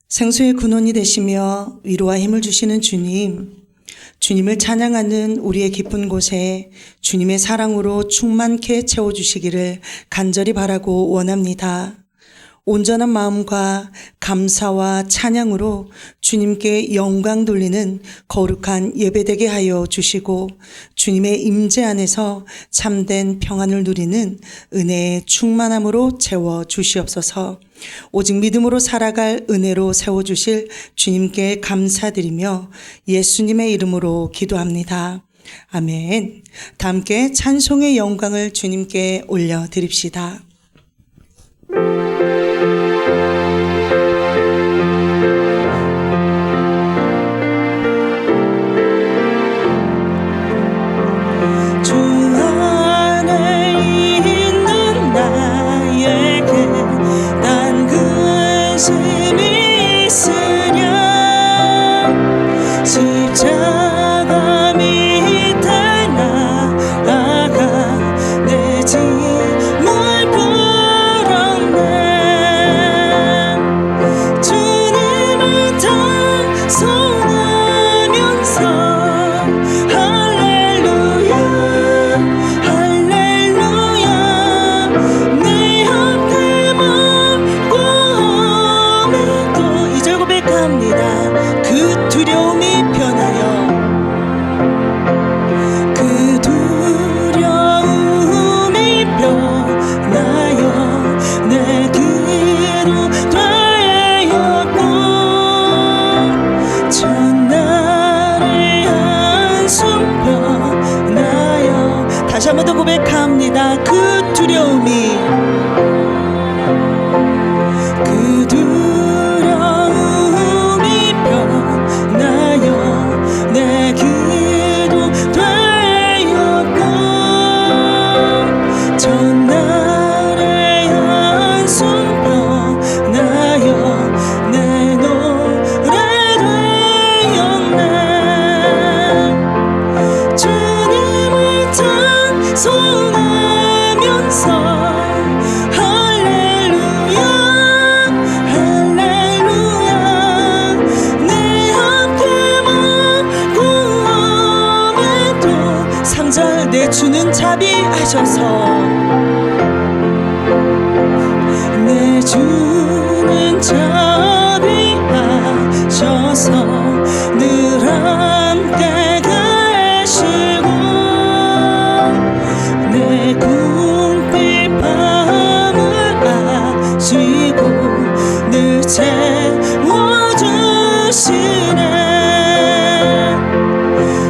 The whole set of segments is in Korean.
생수의 근원이 되시며 위로와 힘을 주시는 주님, 주님을 찬양하는 우리의 깊은 곳에 주님의 사랑으로 충만케 채워주시기를 간절히 바라고 원합니다. 온전한 마음과 감사와 찬양으로 주님께 영광 돌리는 거룩한 예배되게 하여 주시고, 주님의 임재 안에서 참된 평안을 누리는 은혜의 충만함으로 채워 주시옵소서. 오직 믿음으로 살아갈 은혜로 세워주실 주님께 감사드리며 예수님의 이름으로 기도합니다. 아멘. 다 함께 찬송의 영광을 주님께 올려드립시다. 십자가 밑에 나아가 내 짐을 풀었네. 주님을 찬송하면서 할렐루야 할렐루야. 내 앞에 멀고 오늘도 2절 고백합니다. 그 두려움이 변하여 그 두려움이 변하여 내 귀로 되었고, 첫날의 한숨 변하여. 다시 한 번 더 고백합니다. 그 두려움이 그 두려움이 변하여 내 기도 되었고, 첫날의 한숨 변하여 내 노래 되었네. 주님을 찬송하면서 할렐루야 할렐루야. 내 앞에 멀고 오매도 3절 내 주는 자비하셔서 내 주는 자비하셔서 늘 함께 계시고, 내 궁핍 밤을 아시고 늘 채워주시네.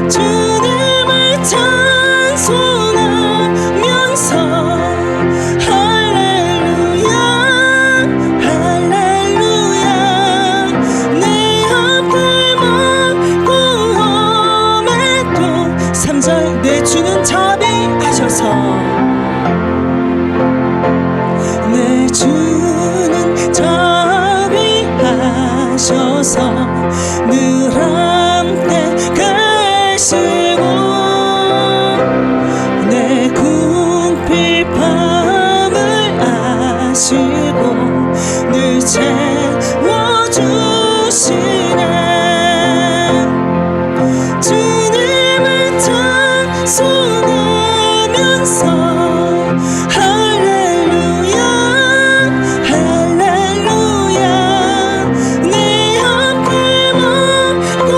주님을 찬송하면서 할렐루야 할렐루야. 내 앞에 멀고 오매도 3절 내 주는 자비하셔서 내 주는 자비하셔서 늘 함께 계시고, 내 궁핍 밤을 아시고 늘 채워주시네. 주님을 찬송하면서 할렐루야 할렐루야. 내 앞에 멀고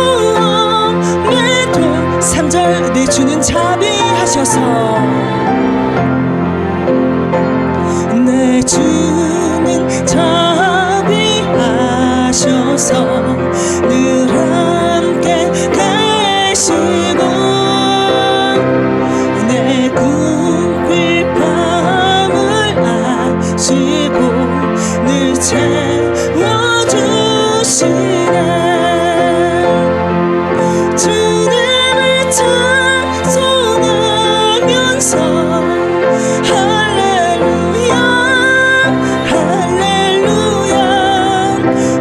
오매도 3절 내 주는 자비하셔서 내 주는 자비하셔서 늘 함께 계시고, 내 궁핍 밤을 아시고 늘 채워주시네. 주님을 찬송하면서 할렐루야 할렐루야.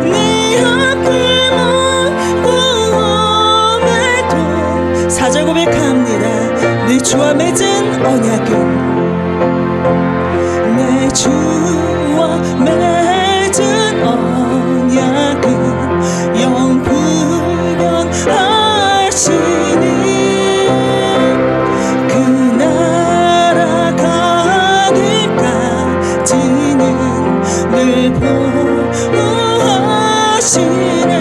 내 앞에 멀고 오매도 4절 고백합니다. 내 주와 맺은 언약은 내 주와 맺은 언약은 이시네.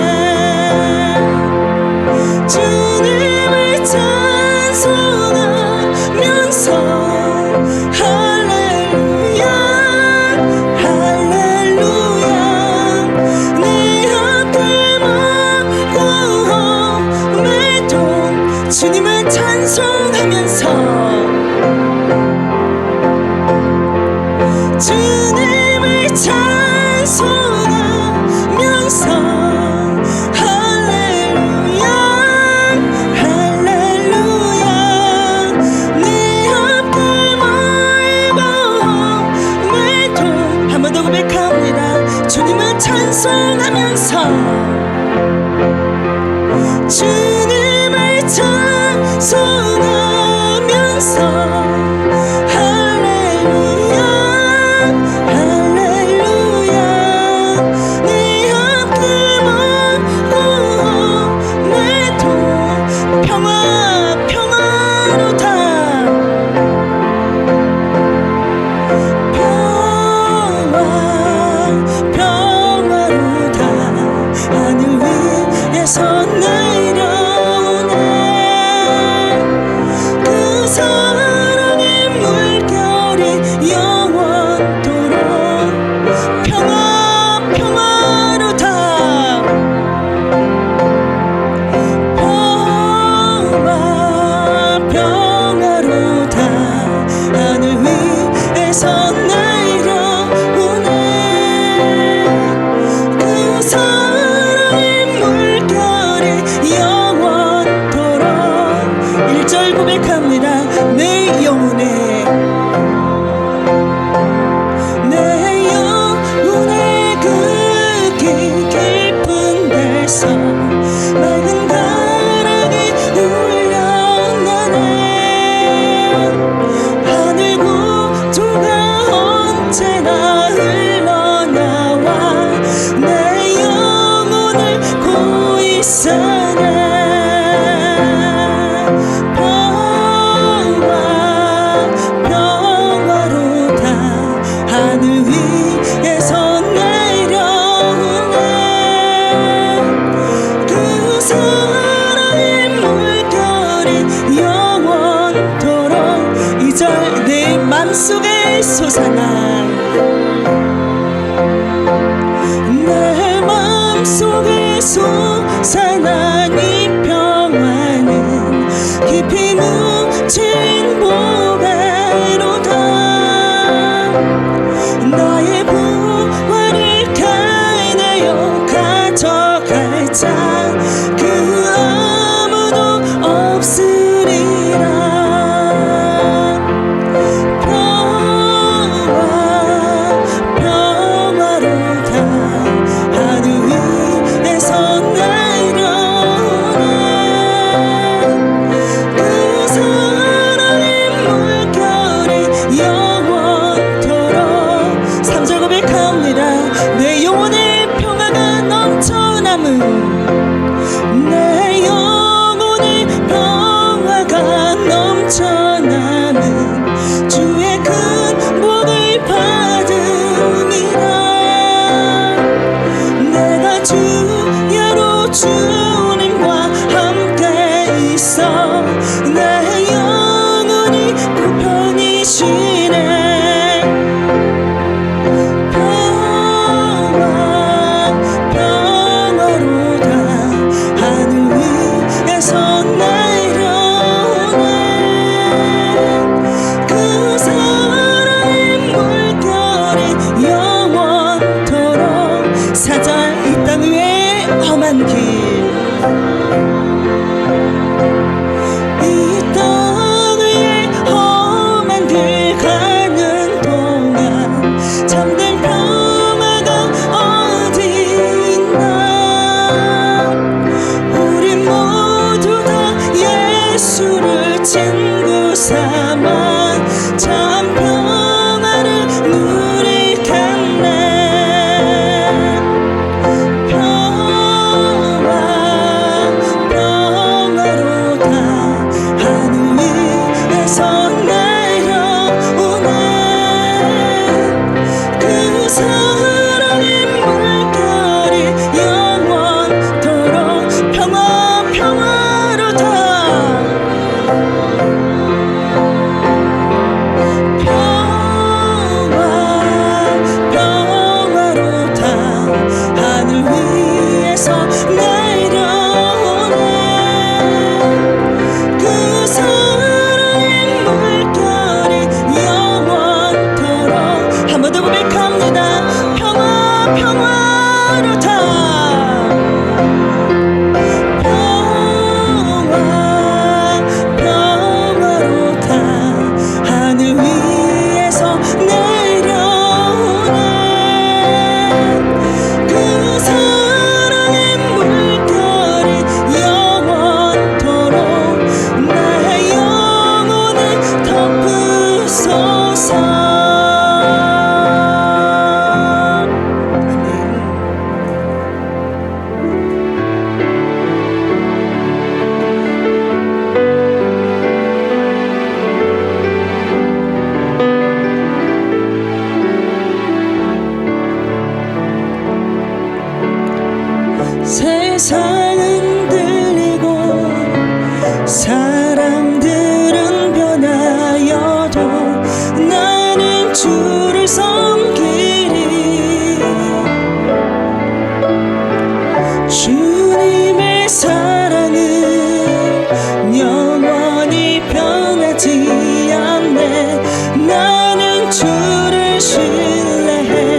주님을 찬송하면서 할렐루야 할렐루야. 내 앞길 마음매도 주님을 찬송하면서 주님을 찬송하면서 할렐루야 할렐루야. 내 앞길 마음매도 한 번 더 고백합니다. 주님을 찬송하면서 주님을 찬송하면서 할렐루야 할렐루야. 내 앞길 마음매도 평화로다 평화로다. 하늘 위에서 내려오네. 그 사랑의 물결이 영원토록 평화로다 평화로다. 하늘 위에서 내려오네. 그 사랑의 물결이 영원토록 1절 고백합니다. 내 영혼의 그 깊은 데서 맑은 가락이 울려나네. 하늘 구주가 언제나 흘러나와 내 영혼을 고이 싸네. 평화로다. 하늘 위에서 내려오네. 그 사랑의 물결이 영원토록 2절 내 맘속에 솟아나 내 맘속에 솟아난 이 평화는 깊이 묻힌 보배로다. 나의 부활을 가인하여 가져갈 자 그 아무도 없으리라. 평화로다. 하늘 위에서 내려오네. 그 사랑의 물결이 영원토록 3절 고백합니다. 내 영혼의 평화가 넘쳐남은 내 영혼의 평화가 넘쳐남은 주의 큰 복을 받음이라. 내가 주야로 주님과 함께 있어 내 영혼이 그 편이시네. 평화로다. 하늘 위에서 내려오네. 그 사랑의 물결이 영원토록 4절 이 땅 위에 험한 길 세상은 들리고 사람들은 변하여도 나는 주를 섬기리. 주님의 사랑은 영원히 변하지 않네. 나는 주를 신뢰해.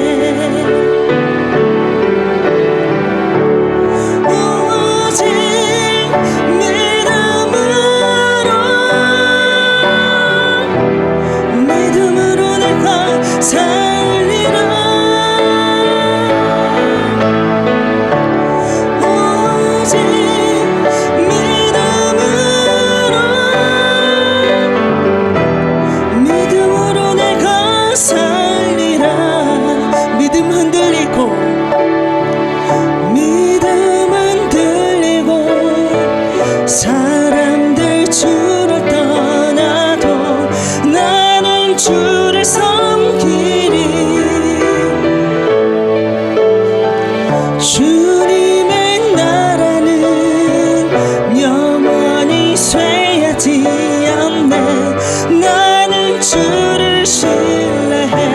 사람들 주를 떠나도 나는 주를 섬기리. 주님의 나라는 영원히 쇠하지 않네. 나는 주를 신뢰해.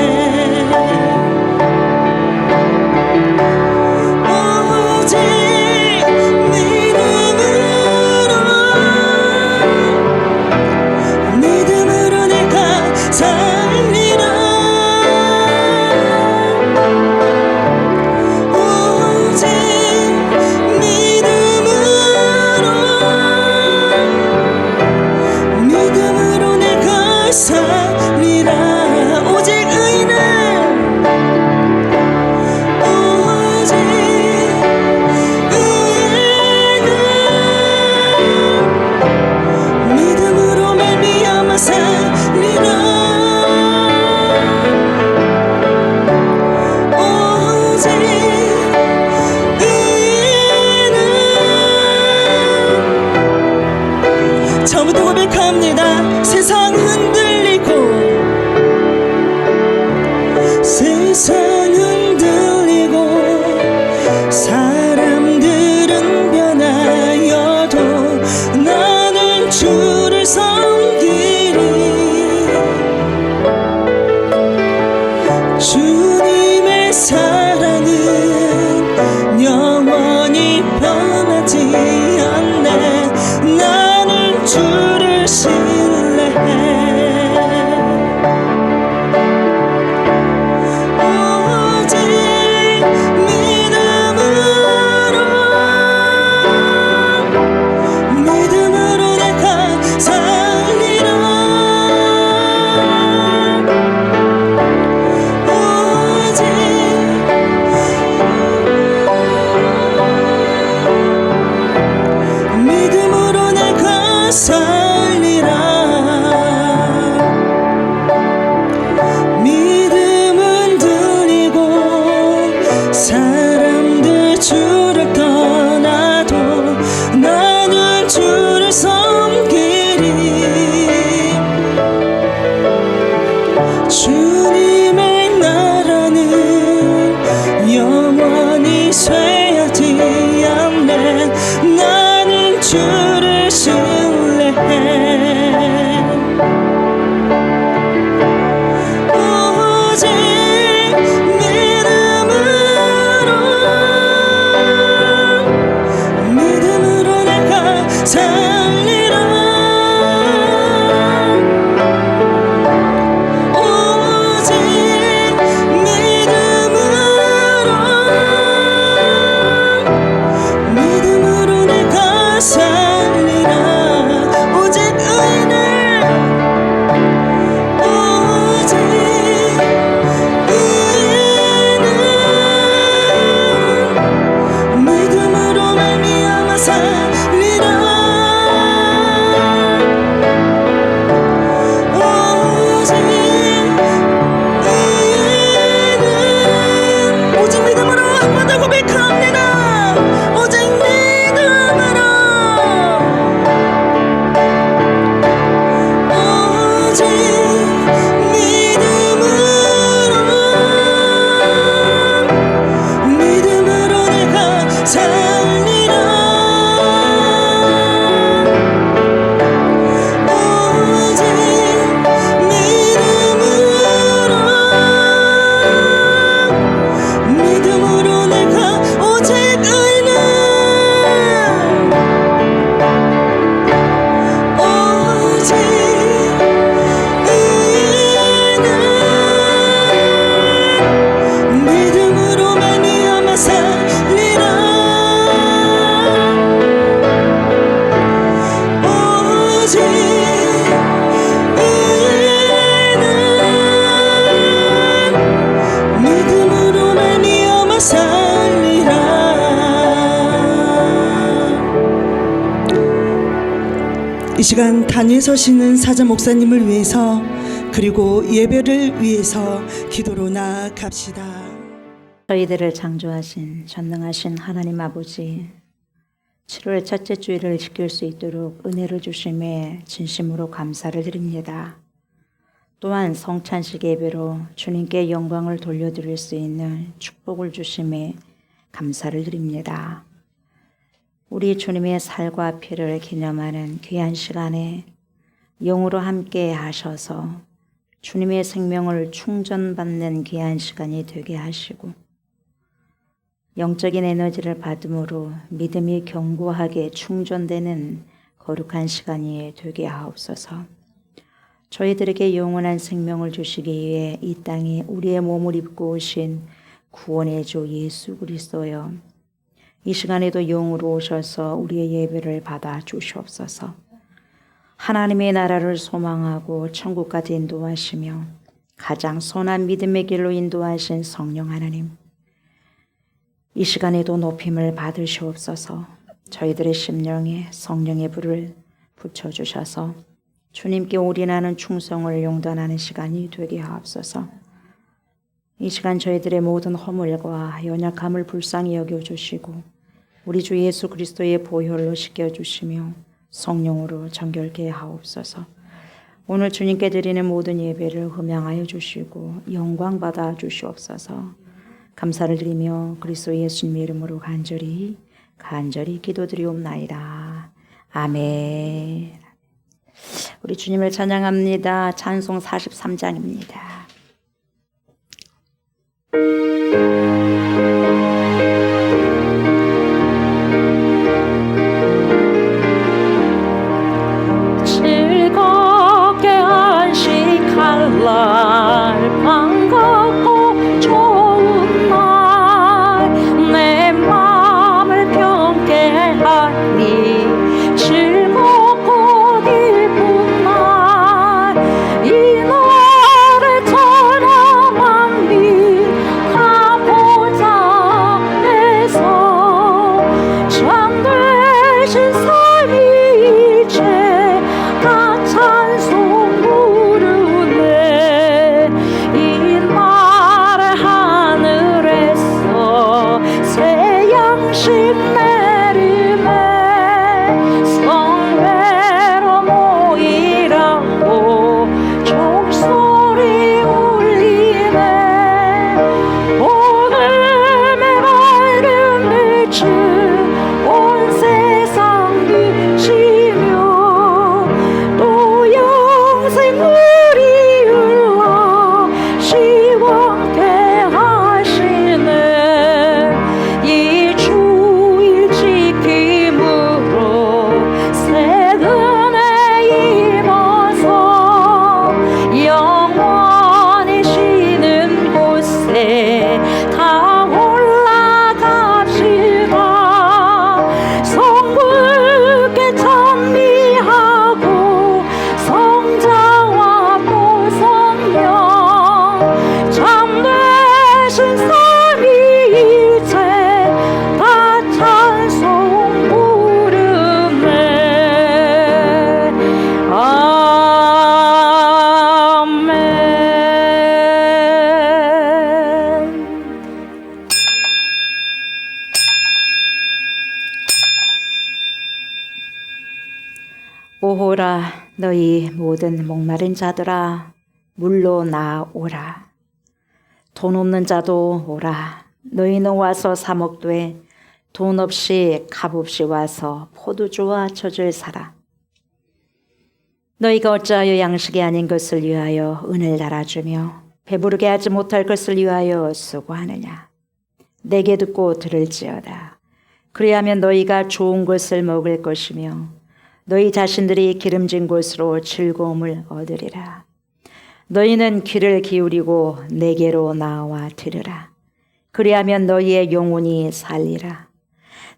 처음부터 고백합니다. 세상 흔들리고 세상 흔들리고 사람들은 변하여도 나는 주를 섬기리. 주님의 사랑은 영원히 변하지 않네. 나는 주를 신뢰해. 오직 믿음으로 내가 살리라. 오직 믿음으로 내가 살리라. 믿음은 들리고 사람들 주를 떠나도 나는 주를 섬기리. 주님의 나라는 영원히 쇠하지 않네. 나는 주를 신뢰해. 오직 믿음으로 내가 살리라. 오직 믿음으로 내가 살리라. 이 시간 단위에 서시는 사자 목사님을 위해서 그리고 예배를 위해서 기도로 나아갑시다. 저희들을 창조하신 전능하신 하나님 아버지, 7월 첫째 주일을 지킬 수 있도록 은혜를 주심에 진심으로 감사를 드립니다. 또한 성찬식 예배로 주님께 영광을 돌려드릴 수 있는 축복을 주심에 감사를 드립니다. 우리 주님의 살과 피를 기념하는 귀한 시간에 영으로 함께 하셔서 주님의 생명을 충전받는 귀한 시간이 되게 하시고 영적인 에너지를 받음으로 믿음이 견고하게 충전되는 거룩한 시간이 되게 하옵소서. 저희들에게 영원한 생명을 주시기 위해 이 땅에 우리의 몸을 입고 오신 구원의 주 예수 그리스도여, 이 시간에도 영으로 오셔서 우리의 예배를 받아 주시옵소서. 하나님의 나라를 소망하고 천국까지 인도하시며 가장 선한 믿음의 길로 인도하신 성령 하나님, 이 시간에도 높임을 받으시옵소서. 저희들의 심령에 성령의 불을 붙여주셔서 주님께 올인하는 충성을 용단하는 시간이 되게 하옵소서. 이 시간 저희들의 모든 허물과 연약함을 불쌍히 여겨주시고 우리 주 예수 그리스도의 보혈로 씻겨주시며 성령으로 정결케 하옵소서. 오늘 주님께 드리는 모든 예배를 흠양하여 주시고 영광 받아 주시옵소서. 감사를 드리며 그리스도 예수님의 이름으로 간절히 기도드리옵나이다. 아멘. 우리 주님을 찬양합니다. 찬송 43장입니다. 즐겁게 안식할 날 반갑고 좋은 날 내 맘을 평게 하니 즐겁고 기쁜 날 이 날을 찬양한 빛 가보자 해서 참되신 삶이 이제 다 찬송 부르네. 이 날의 하늘에서 새 양식 내리네. 성회로 모이라고 종소리 울리네. 오늘의 밝은 빛을 온 세상 비치며 또 영생 우리 흘러 시원케 하시네. 이 주일 지킴으로 새 은혜 입어서 영원히 쉬는 곳에 다 올라갑시다. 성부께 찬미하고 성자와 보성령 참되신 삶이 이제 다 찬송 부르네. 아멘. 오호라 너희 모든 목마른 자들아 물로 나오라. 돈 없는 자도 오라. 너희는 와서 사 먹되 돈 없이 값 없이 와서 포도주와 젖을 사라. 너희가 어찌하여 양식이 아닌 것을 위하여 은을 달아주며 배부르게 하지 못할 것을 위하여 수고하느냐. 내게 듣고 들을지어다. 그리하면 너희가 좋은 것을 먹을 것이며 너희 자신들이 기름진 곳으로 즐거움을 얻으리라. 너희는 귀를 기울이고 내게로 나와 들으라. 그리하면 너희의 영혼이 살리라.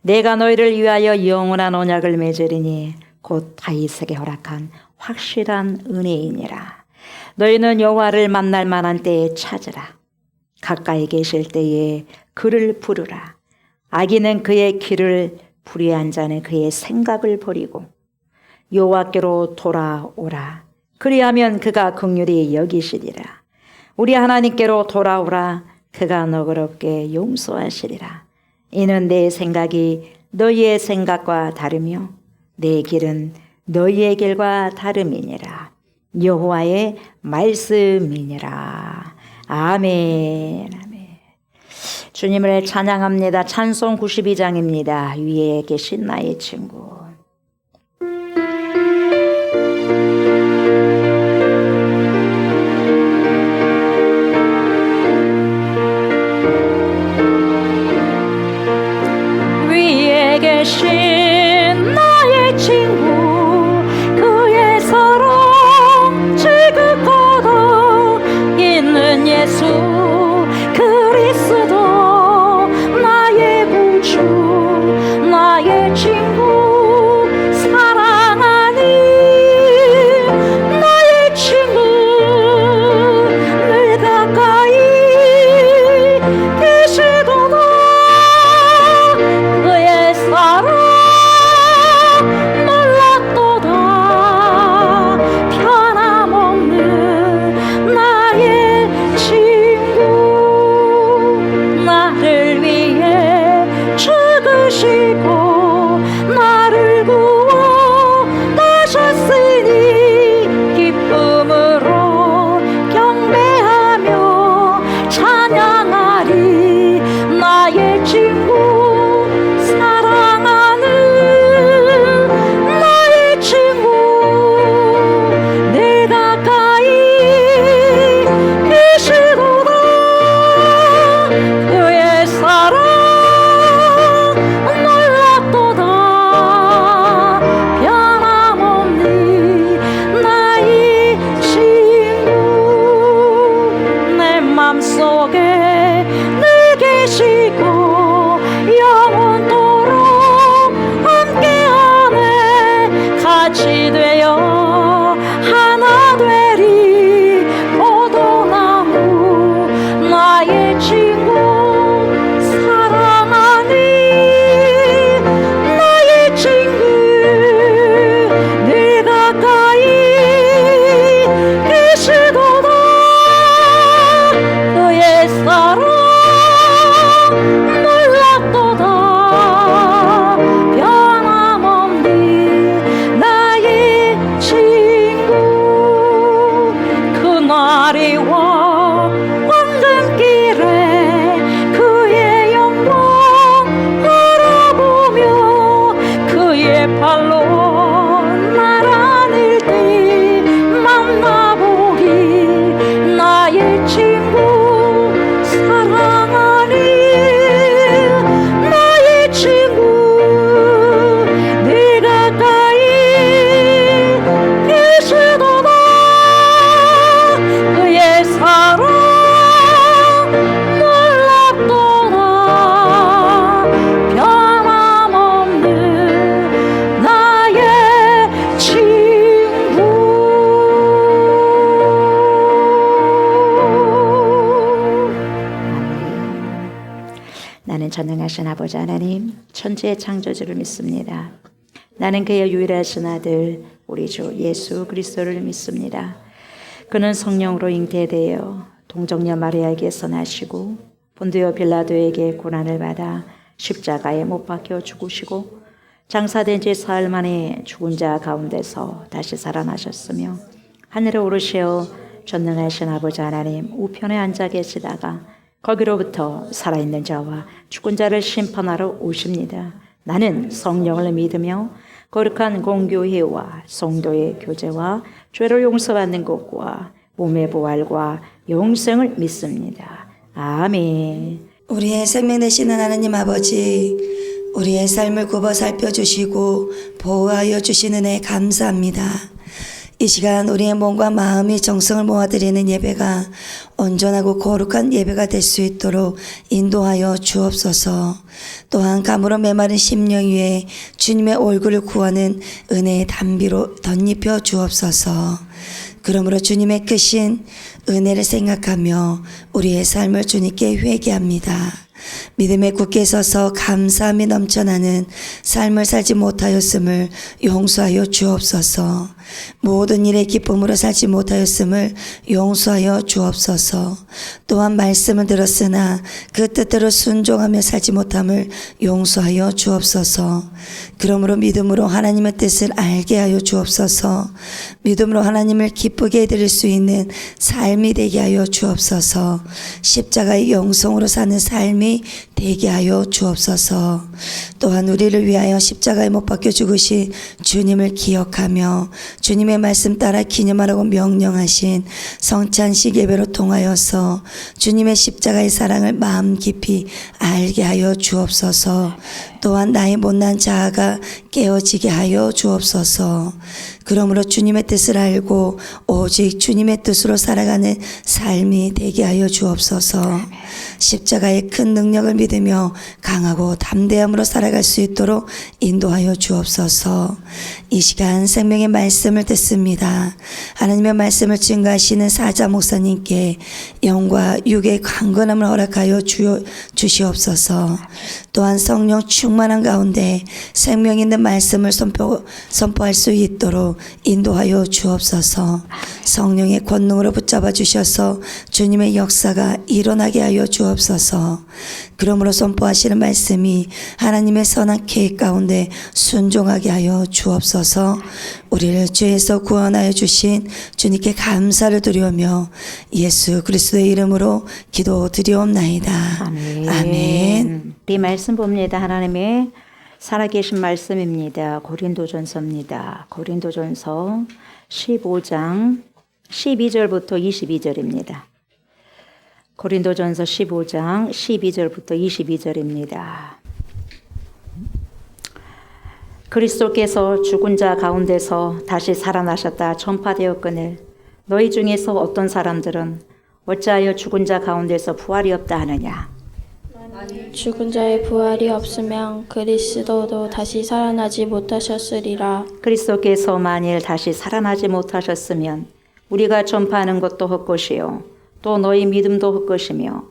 내가 너희를 위하여 영원한 언약을 맺으리니 곧 다윗에게 허락한 확실한 은혜이니라. 너희는 여호와를 만날 만한 때에 찾으라. 가까이 계실 때에 그를 부르라. 악인은 그의 길을 불의한 자는 그의 생각을 버리고 여호와께로 돌아오라. 그리하면 그가 긍휼히 여기시리라. 우리 하나님께로 돌아오라. 그가 너그럽게 용서하시리라. 이는 내 생각이 너희의 생각과 다르며 내 길은 너희의 길과 다름이니라. 여호와의 말씀이니라. 아멘. 아멘. 주님을 찬양합니다. 찬송 92장입니다. 위에 계신 나의 친구. 위에 계신 나의 친구, 그의 사랑 지극하다. 있는 예수 그리스도 나의 구주, 나의 친구 사랑하니 나의 친구 늘 가까이 계시도다. 그의 사랑 놀랍도다. 변함없는 나의 친구, 나를 위해 죽으시고 나를 구원하셨으니 기쁨으로 경배하며 찬양하리. 나의 친구 사랑하는 나의 친구 내 가까이 계시도다. 그의 사랑 놀랍도다. 변함없는 나의 친구 내 맘속에 늘 계시고 영원토록 함께하네. 같이 되어 하나 되리. 포도나무 나의 친구 사랑하니 나의 친구 늘 가까이 계시도다. 그의 사랑 놀랍도다. 변함없는 나의 친구. 그날이 와 황금길에 그의 영광 바라보며 그의 발로 날 안을 때 만나보기. 나의 친구 사랑하니 나의 친구 늘 가까이 계시도다. 그의 사랑 놀랍도다. 변함없는 나의 친구. 나는 전능하신 아버지 하나님, 천지의 창조주를 믿습니다. 나는 그의 유일하신 아들 우리 주 예수 그리스도를 믿습니다. 그는 성령으로 잉태되어 동정녀 마리아에게서 나시고 본디오 빌라도에게 고난을 받아 십자가에 못 박혀 죽으시고 장사된 지 사흘 만에 죽은 자 가운데서 다시 살아나셨으며 하늘에 오르시어 전능하신 아버지 하나님 우편에 앉아 계시다가 거기로부터 살아있는 자와 죽은 자를 심판하러 오십니다. 나는 성령을 믿으며 거룩한 공교회와 성도의 교제와 죄를 용서받는 것과 몸의 부활과 영생을 믿습니다. 아멘. 우리의 생명 되시는 하나님 아버지, 우리의 삶을 굽어 살펴주시고 보호하여 주시는 은혜 감사합니다. 이 시간 우리의 몸과 마음이 정성을 모아드리는 예배가 온전하고 거룩한 예배가 될 수 있도록 인도하여 주옵소서. 또한 감으로 메마른 심령 위에 주님의 얼굴을 구하는 은혜의 단비로 덧입혀 주옵소서. 그러므로 주님의 크신 은혜를 생각하며 우리의 삶을 주님께 회개합니다. 믿음에 굳게 서서 감사함이 넘쳐나는 삶을 살지 못하였음을 용서하여 주옵소서. 모든 일에 기쁨으로 살지 못하였음을 용서하여 주옵소서. 또한 말씀을 들었으나 그 뜻대로 순종하며 살지 못함을 용서하여 주옵소서. 그러므로 믿음으로 하나님의 뜻을 알게 하여 주옵소서. 믿음으로 하나님을 기쁘게 해드릴 수 있는 삶이 되게 하여 주옵소서. 십자가의 영성으로 사는 삶이 되게 하여 주옵소서. 또한 우리를 위하여 십자가에 못 박혀 죽으신 주님을 기억하며 주님의 말씀 따라 기념하라고 명령하신 성찬식 예배로 통하여서 주님의 십자가의 사랑을 마음 깊이 알게 하여 주옵소서. 또한 나의 못난 자아가 깨어지게 하여 주옵소서. 그러므로 주님의 뜻을 알고 오직 주님의 뜻으로 살아가는 삶이 되게 하여 주옵소서. 십자가의 큰 능력을 믿으며 강하고 담대함으로 살아갈 수 있도록 인도하여 주옵소서. 이 시간 생명의 말씀을 듣습니다. 하나님의 말씀을 증거하시는 사자 목사님께 영과 육의 강건함을 허락하여 주시옵소서. 또한 성령 충만한 가운데 생명 있는 말씀을 선포할 수 있도록 인도하여 주옵소서. 성령의 권능으로 붙잡아 주셔서 주님의 역사가 일어나게 하여 주옵소서. 그러므로 선포하시는 말씀이 하나님의 선한 계획 가운데 순종하게 하여 주옵소서. 우리를 죄에서 구원하여 주신 주님께 감사를 드리오며 예수 그리스도의 이름으로 기도드리옵나이다. 아멘. 아멘. 이 말씀 봅니다. 하나님의 살아계신 말씀입니다. 고린도전서입니다. 고린도전서 15장 12절부터 22절입니다. 고린도전서 15장 12절부터 22절입니다. 그리스도께서 죽은 자 가운데서 다시 살아나셨다 전파되었거늘 너희 중에서 어떤 사람들은 어찌하여 죽은 자 가운데서 부활이 없다 하느냐. 죽은 자의 부활이 없으면 그리스도도 다시 살아나지 못하셨으리라. 그리스도께서 만일 다시 살아나지 못하셨으면 우리가 전파하는 것도 헛것이요 또 너희 믿음도 헛것이며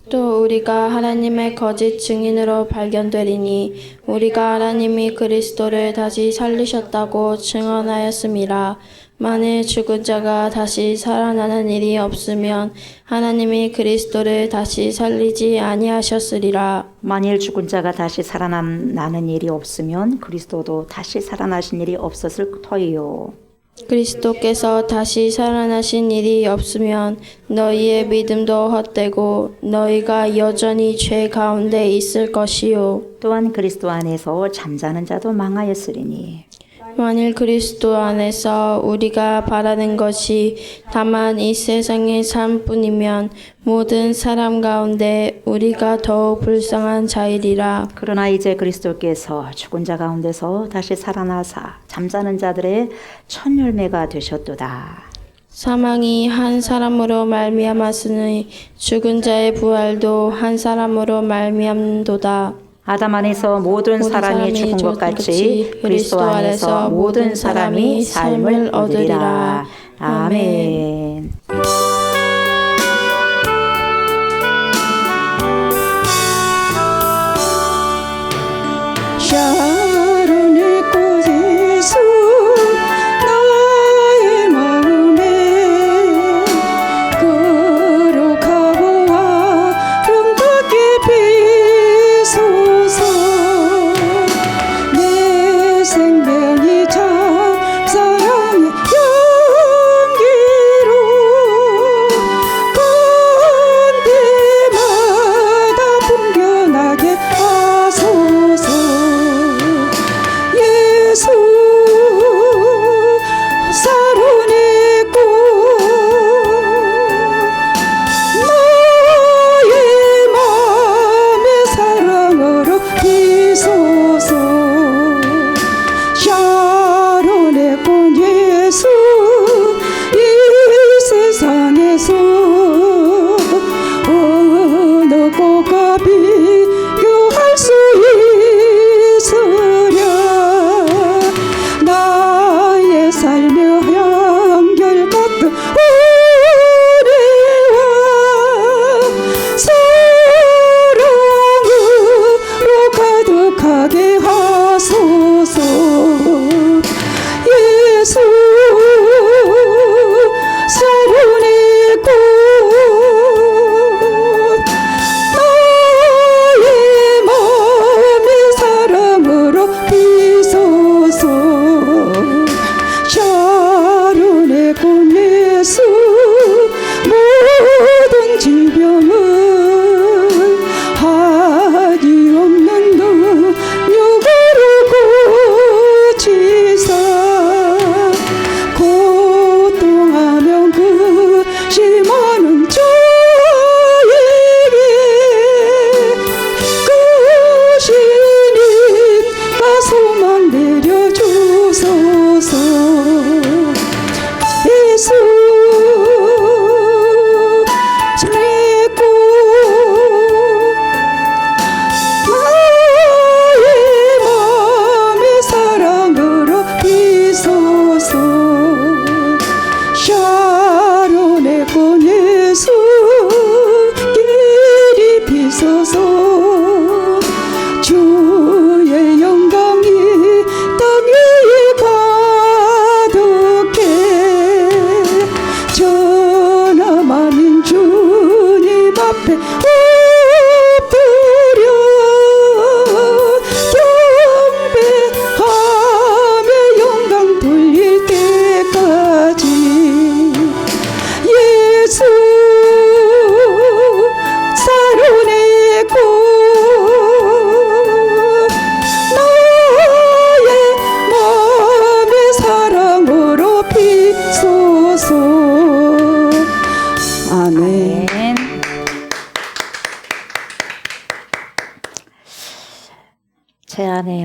또 우리가 하나님의 거짓 증인으로 발견되리니 우리가 하나님이 그리스도를 다시 살리셨다고 증언하였음이라. 만일 죽은 자가 다시 살아나는 일이 없으면 하나님이 그리스도를 다시 살리지 아니하셨으리라. 만일 죽은 자가 다시 살아나는 일이 없으면 그리스도도 다시 살아나신 일이 없었을 터이요. 그리스도께서 다시 살아나신 일이 없으면 너희의 믿음도 헛되고 너희가 여전히 죄 가운데 있을 것이요. 또한 그리스도 안에서 잠자는 자도 망하였으리니 만일 그리스도 안에서 우리가 바라는 것이 다만 이 세상의 삶뿐이면 모든 사람 가운데 우리가 더욱 불쌍한 자이리라. 그러나 이제 그리스도께서 죽은 자 가운데서 다시 살아나사 잠자는 자들의 첫 열매가 되셨도다. 사망이 한 사람으로 말미암았으니 죽은 자의 부활도 한 사람으로 말미암도다. 아담 안에서 모든 사람이 죽은 것 같이 그리스도 안에서 모든 사람이 삶을 얻으리라. 아멘. 샤론의 꽃에서 나의 마음에 거룩하고 아름답게 비소서. 내 생명이 참 사랑의 향기로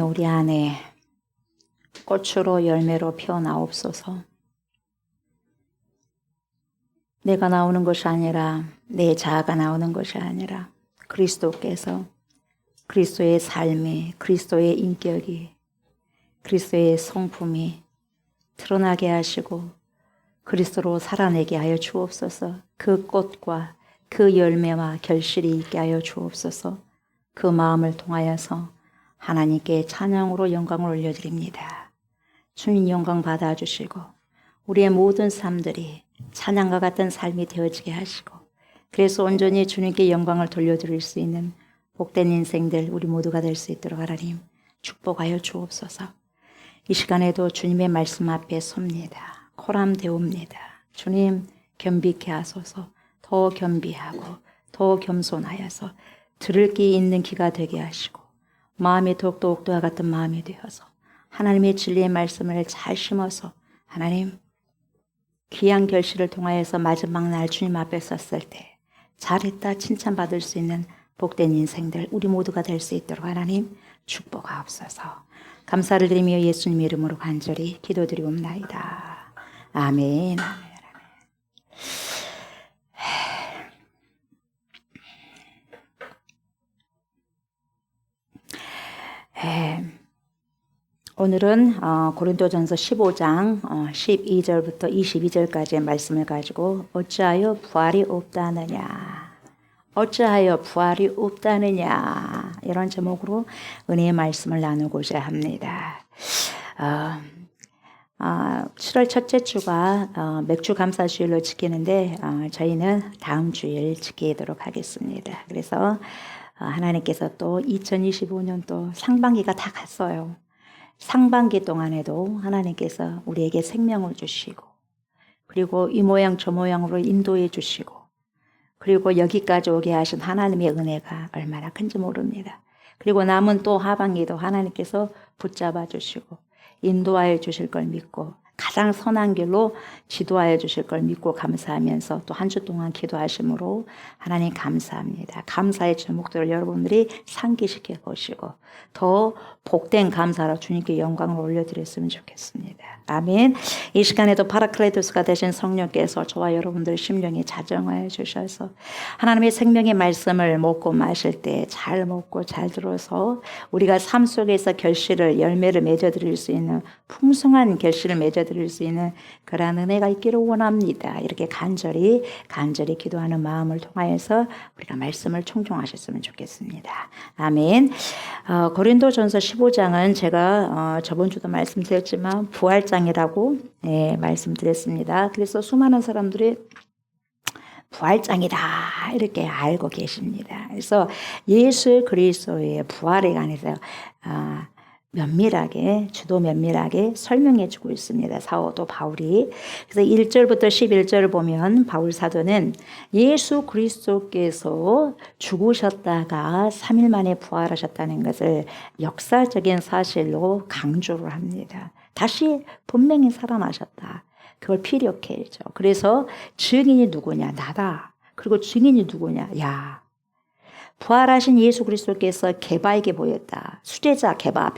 우리 안에 꽃으로 열매로 피어나옵소서. 내가 나오는 것이 아니라 내 자아가 나오는 것이 아니라 그리스도께서 그리스도의 삶이 그리스도의 인격이 그리스도의 성품이 드러나게 하시고 그리스도로 살아내게 하여 주옵소서. 그 꽃과 그 열매와 결실이 있게 하여 주옵소서. 그 마음을 통하여서 하나님께 찬양으로 영광을 올려드립니다. 주님 영광 받아주시고 우리의 모든 삶들이 찬양과 같은 삶이 되어지게 하시고 그래서 온전히 주님께 영광을 돌려드릴 수 있는 복된 인생들 우리 모두가 될 수 있도록 하나님 축복하여 주옵소서. 이 시간에도 주님의 말씀 앞에 섭니다. 코람되옵니다. 주님 겸비케 하소서. 더 겸비하고 더 겸손하여서 들을 귀 있는 귀가 되게 하시고 마음이 더욱더 옥도와 같은 마음이 되어서 하나님의 진리의 말씀을 잘 심어서 하나님 귀한 결실을 통하여서 마지막 날 주님 앞에 섰을 때 잘했다 칭찬받을 수 있는 복된 인생들 우리 모두가 될 수 있도록 하나님 축복하옵소서. 감사를 드리며 예수님 이름으로 간절히 기도드리옵나이다. 아멘. 오늘은 고린도전서 15장 12절부터 22절까지의 말씀을 가지고 어찌하여 부활이 없다느냐 어찌하여 부활이 없다느냐 이런 제목으로 은혜의 말씀을 나누고자 합니다. 7월 첫째 주가 맥주 감사 주일로 지키는데 저희는 다음 주일 지키도록 하겠습니다. 그래서 하나님께서 또 2025년 또 상반기가 다 갔어요. 상반기 동안에도 하나님께서 우리에게 생명을 주시고 그리고 이 모양 저 모양으로 인도해 주시고 그리고 여기까지 오게 하신 하나님의 은혜가 얼마나 큰지 모릅니다. 그리고 남은 또 하반기도 하나님께서 붙잡아 주시고 인도하여 주실 걸 믿고 가장 선한 길로 지도하여 주실 걸 믿고 감사하면서 또 한 주 동안 기도하심으로 하나님 감사합니다. 감사의 제목들을 여러분들이 상기시켜 보시고 더 복된 감사로 주님께 영광을 올려드렸으면 좋겠습니다. 아멘. 이 시간에도 파라클레토스가 되신 성령께서 저와 여러분들 심령에 자정하여 주셔서 하나님의 생명의 말씀을 먹고 마실 때 잘 먹고 잘 들어서 우리가 삶 속에서 결실을 열매를 맺어드릴 수 있는 풍성한 결실을 맺어드릴 수 있는 그러한 은혜가 있기를 원합니다. 이렇게 간절히 기도하는 마음을 통하여서 우리가 말씀을 청종하셨으면 좋겠습니다. 아멘. 고린도전서 15장은 제가 저번 주도 말씀드렸지만 부활장이라고 말씀드렸습니다. 그래서 수많은 사람들이 부활장이다 이렇게 알고 계십니다. 그래서 예수 그리스도의 부활에 관해서 주도 면밀하게 설명해 주고 있습니다. 사도 바울이. 그래서 1절부터 11절을 보면 바울 사도는 예수 그리스도께서 죽으셨다가 3일 만에 부활하셨다는 것을 역사적인 사실로 강조를 합니다. 다시 분명히 살아나셨다. 그걸 피력해 있죠. 그래서 증인이 누구냐? 나다. 그리고 증인이 누구냐? 야. 부활하신 예수 그리스도께서 게바에게 보였다. 수제자 게바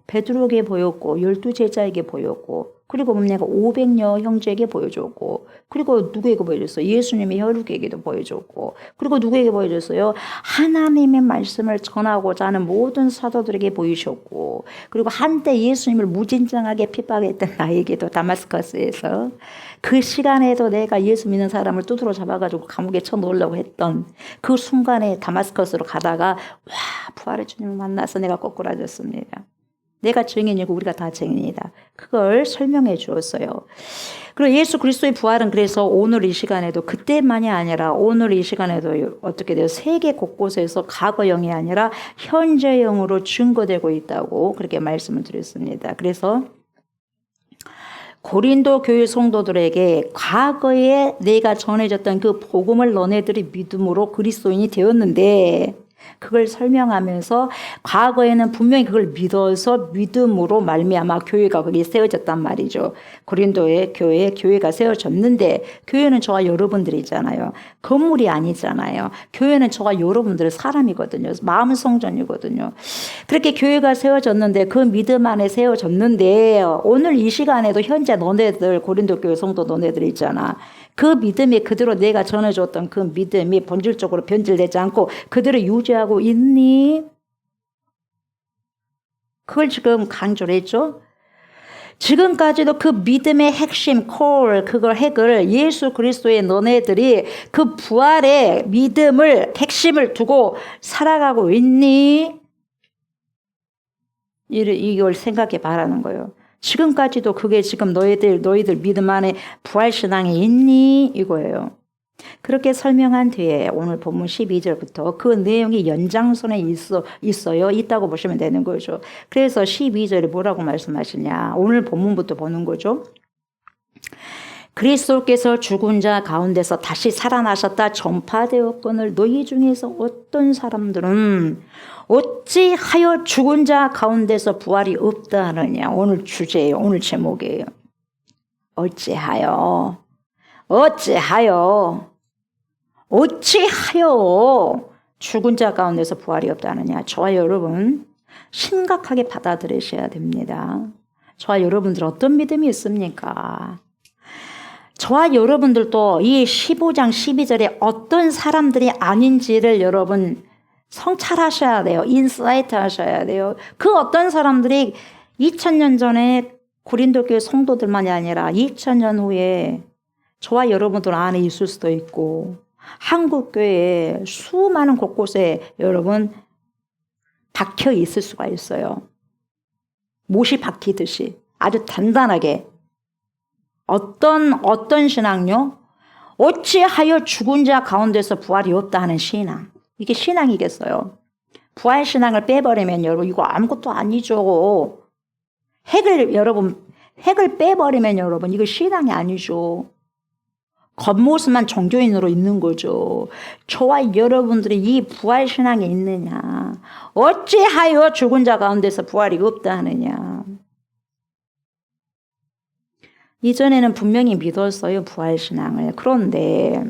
베드로에게 보였고 12제자에게 보였고 그리고 내가 500여 형제에게 보여줬고 그리고 누구에게 보여줬어요? 예수님의 혈육에게도 보여줬고 그리고 누구에게 보여줬어요? 하나님의 말씀을 전하고자 하는 모든 사도들에게 보이셨고 그리고 한때 예수님을 무진장하게 핍박했던 나에게도 다마스커스에서 그 시간에도 내가 예수 믿는 사람을 두드러 잡아가지고 감옥에 쳐놓으려고 했던 그 순간에 다마스커스로 가다가 와 부활의 주님을 만나서 내가 꼬꾸라졌습니다. 내가 증인이고 우리가 다 증인이다. 그걸 설명해 주었어요. 그리고 예수 그리스도의 부활은 그래서 오늘 이 시간에도 그때만이 아니라 오늘 이 시간에도 어떻게 돼요? 세계 곳곳에서 과거형이 아니라 현재형으로 증거되고 있다고 그렇게 말씀을 드렸습니다. 그래서 고린도 교회 성도들에게 과거에 내가 전해졌던 그 복음을 너네들이 믿음으로 그리스도인이 되었는데 그걸 설명하면서 과거에는 분명히 그걸 믿어서 믿음으로 말미암아 교회가 거기 세워졌단 말이죠. 고린도의 교회가 세워졌는데 교회는 저와 여러분들이잖아요. 건물이 아니잖아요. 교회는 저와 여러분들의 사람이거든요. 마음 성전이거든요. 그렇게 교회가 세워졌는데 그 믿음 안에 세워졌는데 오늘 이 시간에도 현재 너네들 고린도 교회 성도 너네들 있잖아. 그 믿음이 그대로 내가 전해줬던 그 믿음이 본질적으로 변질되지 않고 그대로 유지하고 있니? 그걸 지금 강조를 했죠. 지금까지도 그 믿음의 핵심, 그걸 핵을 예수 그리스도의 너네들이 그 부활의 믿음을, 핵심을 두고 살아가고 있니? 이걸 생각해 바라는 거예요. 지금까지도 그게 지금 너희들 믿음 안에 부활신앙이 있니? 이거예요. 그렇게 설명한 뒤에 오늘 본문 12절부터 그 내용이 연장선에 있어요. 있다고 보시면 되는 거죠. 그래서 12절에 뭐라고 말씀하시냐. 오늘 본문부터 보는 거죠. 그리스도께서 죽은 자 가운데서 다시 살아나셨다 전파되었거늘 너희 중에서 어떤 사람들은 어찌하여 죽은 자 가운데서 부활이 없다 하느냐. 오늘 주제예요. 오늘 제목이에요. 어찌하여 죽은 자 가운데서 부활이 없다 하느냐. 저와 여러분 심각하게 받아들이셔야 됩니다. 저와 여러분들 어떤 믿음이 있습니까? 저와 여러분들도 이 15장 12절에 어떤 사람들이 아닌지를 여러분 성찰하셔야 돼요. 인사이트 하셔야 돼요. 그 어떤 사람들이 2000년 전에 고린도 교회 성도들만이 아니라 2000년 후에 저와 여러분들 안에 있을 수도 있고 한국 교회에 수많은 곳곳에 여러분 박혀 있을 수가 있어요. 못이 박히듯이 아주 단단하게. 어떤 신앙요? 어찌하여 죽은 자 가운데서 부활이 없다 하는 신앙. 이게 신앙이겠어요. 부활 신앙을 빼버리면 여러분 이거 아무것도 아니죠. 핵을 빼버리면 여러분 이거 신앙이 아니죠. 겉모습만 종교인으로 있는 거죠. 저와 여러분들이 이 부활 신앙이 있느냐. 어찌하여 죽은 자 가운데서 부활이 없다 하느냐. 이전에는 분명히 믿었어요. 부활 신앙을. 그런데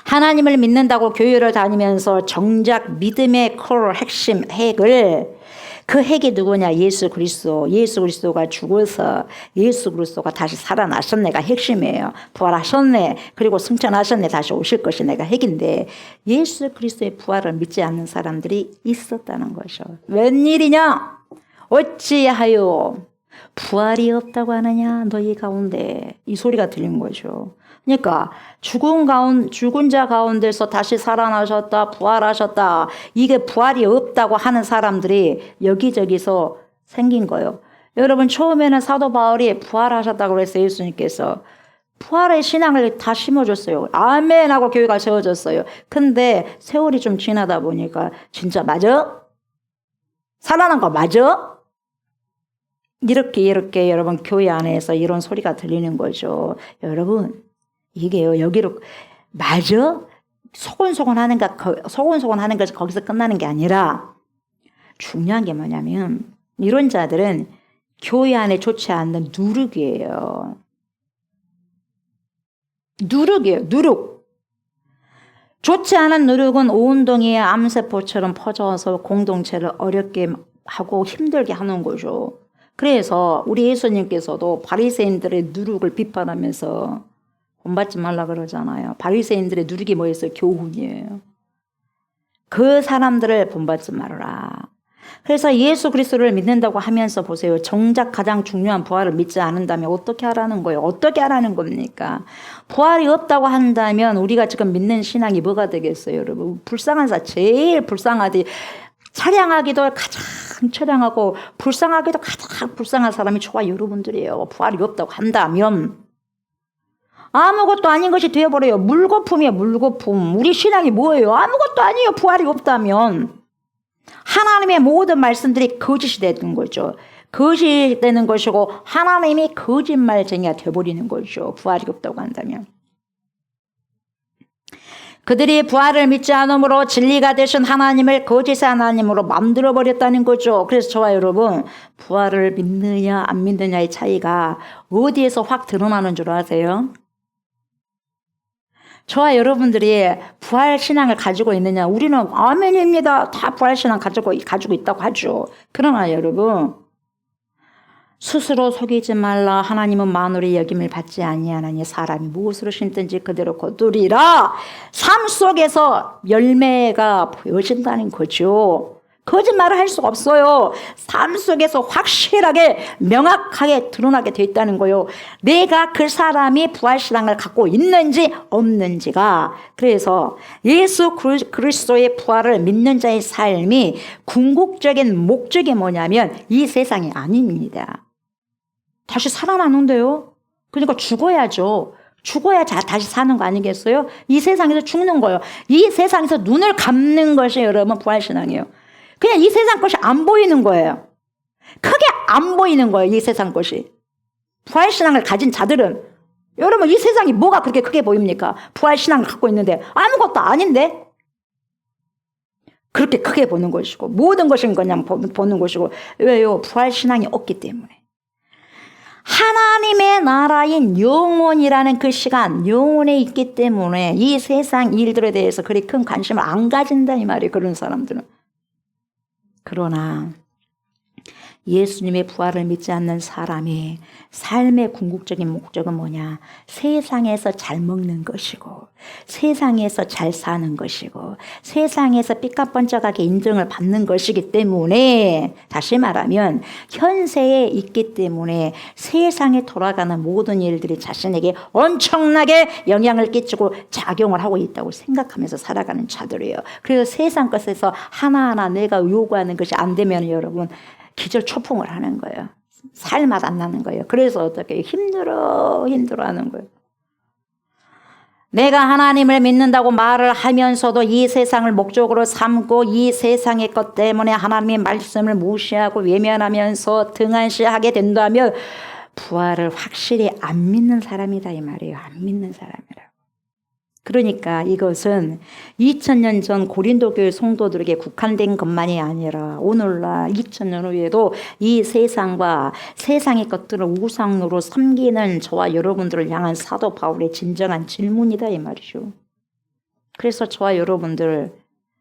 하나님을 믿는다고 교회를 다니면서 정작 믿음의 핵심 핵을 그 핵이 누구냐? 예수 그리스도가 죽어서 예수 그리스도가 다시 살아나셨네가 핵심이에요. 부활하셨네. 그리고 승천하셨네. 다시 오실 것이 내가 핵인데 예수 그리스도의 부활을 믿지 않는 사람들이 있었다는 거죠. 웬일이냐? 어찌하여 부활이 없다고 하느냐? 너희 가운데. 이 소리가 들린 거죠. 그러니까 죽은 자 가운데서 다시 살아나셨다, 부활하셨다. 이게 부활이 없다고 하는 사람들이 여기저기서 생긴 거예요. 여러분 처음에는 사도 바울이 부활하셨다고 그랬어요. 예수님께서. 부활의 신앙을 다 심어줬어요. 아멘 하고 교회가 세워졌어요. 근데 세월이 좀 지나다 보니까 진짜 맞아? 살아난 거 맞아? 이렇게 여러분 교회 안에서 이런 소리가 들리는 거죠. 여러분 이게요 여기로 맞아? 소곤소곤 하는 것이 거기서 끝나는 게 아니라 중요한 게 뭐냐면 이런 자들은 교회 안에 좋지 않는 누룩이에요. 누룩. 좋지 않은 누룩은 온동이의 암세포처럼 퍼져서 공동체를 어렵게 하고 힘들게 하는 거죠. 그래서 우리 예수님께서도 바리새인들의 누룩을 비판하면서 본받지 말라 그러잖아요. 바리새인들의 누룩이 뭐였어요? 교훈이에요. 그 사람들을 본받지 말아라. 그래서 예수 그리스도를 믿는다고 하면서 보세요. 정작 가장 중요한 부활을 믿지 않는다면 어떻게 하라는 거예요? 어떻게 하라는 겁니까? 부활이 없다고 한다면 우리가 지금 믿는 신앙이 뭐가 되겠어요, 여러분? 제일 불쌍하디 차량하기도 가장 차량하고 불쌍하기도 가장 불쌍한 사람이 저와 여러분들이에요. 부활이 없다고 한다면 아무것도 아닌 것이 되어버려요. 물거품이에요. 물거품. 우리 신앙이 뭐예요? 아무것도 아니에요. 부활이 없다면 하나님의 모든 말씀들이 거짓이 되는 거죠. 거짓이 되는 것이고 하나님이 거짓말쟁이가 되어버리는 거죠. 부활이 없다고 한다면. 그들이 부활을 믿지 않으므로 진리가 되신 하나님을 거짓의 하나님으로 만들어 버렸다는 거죠. 그래서 저와 여러분, 부활을 믿느냐 안 믿느냐의 차이가 어디에서 확 드러나는 줄 아세요? 저와 여러분들이 부활 신앙을 가지고 있느냐? 우리는 아멘입니다. 다 부활 신앙 가지고 있다고 하죠. 그러나 여러분, 스스로 속이지 말라. 하나님은 만물의 여김을 받지 아니하나니 사람이 무엇으로 심든지 그대로 거두리라. 삶 속에서 열매가 보여진다는 거죠. 거짓말을 할 수 없어요. 삶 속에서 확실하게 명확하게 드러나게 돼 있다는 거예요. 내가 그 사람이 부활신앙을 갖고 있는지 없는지가. 그래서 예수 그리스도의 부활을 믿는 자의 삶이 궁극적인 목적이 뭐냐면 이 세상이 아닙니다. 다시 살아나는데요. 그러니까 죽어야죠. 죽어야 다시 사는 거 아니겠어요? 이 세상에서 죽는 거예요. 이 세상에서 눈을 감는 것이 여러분 부활신앙이에요. 그냥 이 세상 것이 안 보이는 거예요. 크게 안 보이는 거예요. 이 세상 것이. 부활신앙을 가진 자들은 여러분 이 세상이 뭐가 그렇게 크게 보입니까? 부활신앙을 갖고 있는데 아무것도 아닌데 그렇게 크게 보는 것이고 모든 것인 그냥 보는 것이고 왜요? 부활신앙이 없기 때문에. 하나님의 나라인 영혼이라는 그 시간, 영혼에 있기 때문에 이 세상 일들에 대해서 그리 큰 관심을 안 가진다 이 말이에요. 그런 사람들은. 그러나 예수님의 부활을 믿지 않는 사람이 삶의 궁극적인 목적은 뭐냐? 세상에서 잘 먹는 것이고 세상에서 잘 사는 것이고 세상에서 삐까뻔쩍하게 인정을 받는 것이기 때문에 다시 말하면 현세에 있기 때문에 세상에 돌아가는 모든 일들이 자신에게 엄청나게 영향을 끼치고 작용을 하고 있다고 생각하면서 살아가는 자들이에요. 그래서 세상 것에서 하나하나 내가 요구하는 것이 안 되면 여러분 기절 초풍을 하는 거예요. 살맛 안 나는 거예요. 그래서 어떻게 힘들어하는 거예요. 내가 하나님을 믿는다고 말을 하면서도 이 세상을 목적으로 삼고 이 세상의 것 때문에 하나님의 말씀을 무시하고 외면하면서 등한시하게 된다면 부활을 확실히 안 믿는 사람이다 이 말이에요. 안 믿는 사람이라. 그러니까 이것은 2000년 전 고린도 교회 성도들에게 국한된 것만이 아니라 오늘날 2000년 후에도 이 세상과 세상의 것들을 우상으로 섬기는 저와 여러분들을 향한 사도 바울의 진정한 질문이다 이 말이죠. 그래서 저와 여러분들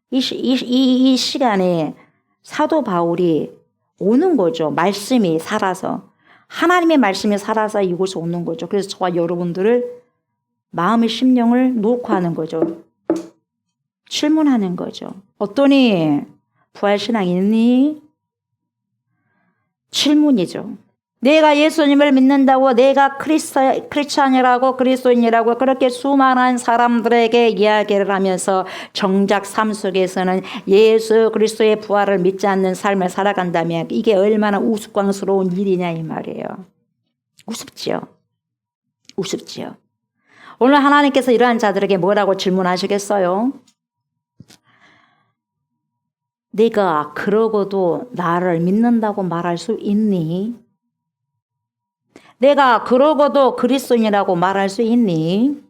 이 시간에 사도 바울이 오는 거죠. 말씀이 살아서 하나님의 말씀이 살아서 이곳에 오는 거죠. 그래서 저와 여러분들을 마음의 심령을 놓고 하는 거죠. 질문하는 거죠. 어떠니? 부활신앙 있니? 질문이죠. 내가 예수님을 믿는다고 내가 크리스찬이라고 그리스도인이라고 그렇게 수많은 사람들에게 이야기를 하면서 정작 삶 속에서는 예수 그리스도의 부활을 믿지 않는 삶을 살아간다면 이게 얼마나 우스꽝스러운 일이냐 이 말이에요. 우습지요. 우습지요. 오늘 하나님께서 이러한 자들에게 뭐라고 질문하시겠어요? 네가 그러고도 나를 믿는다고 말할 수 있니? 내가 그러고도 그리스도인이라고 말할 수 있니?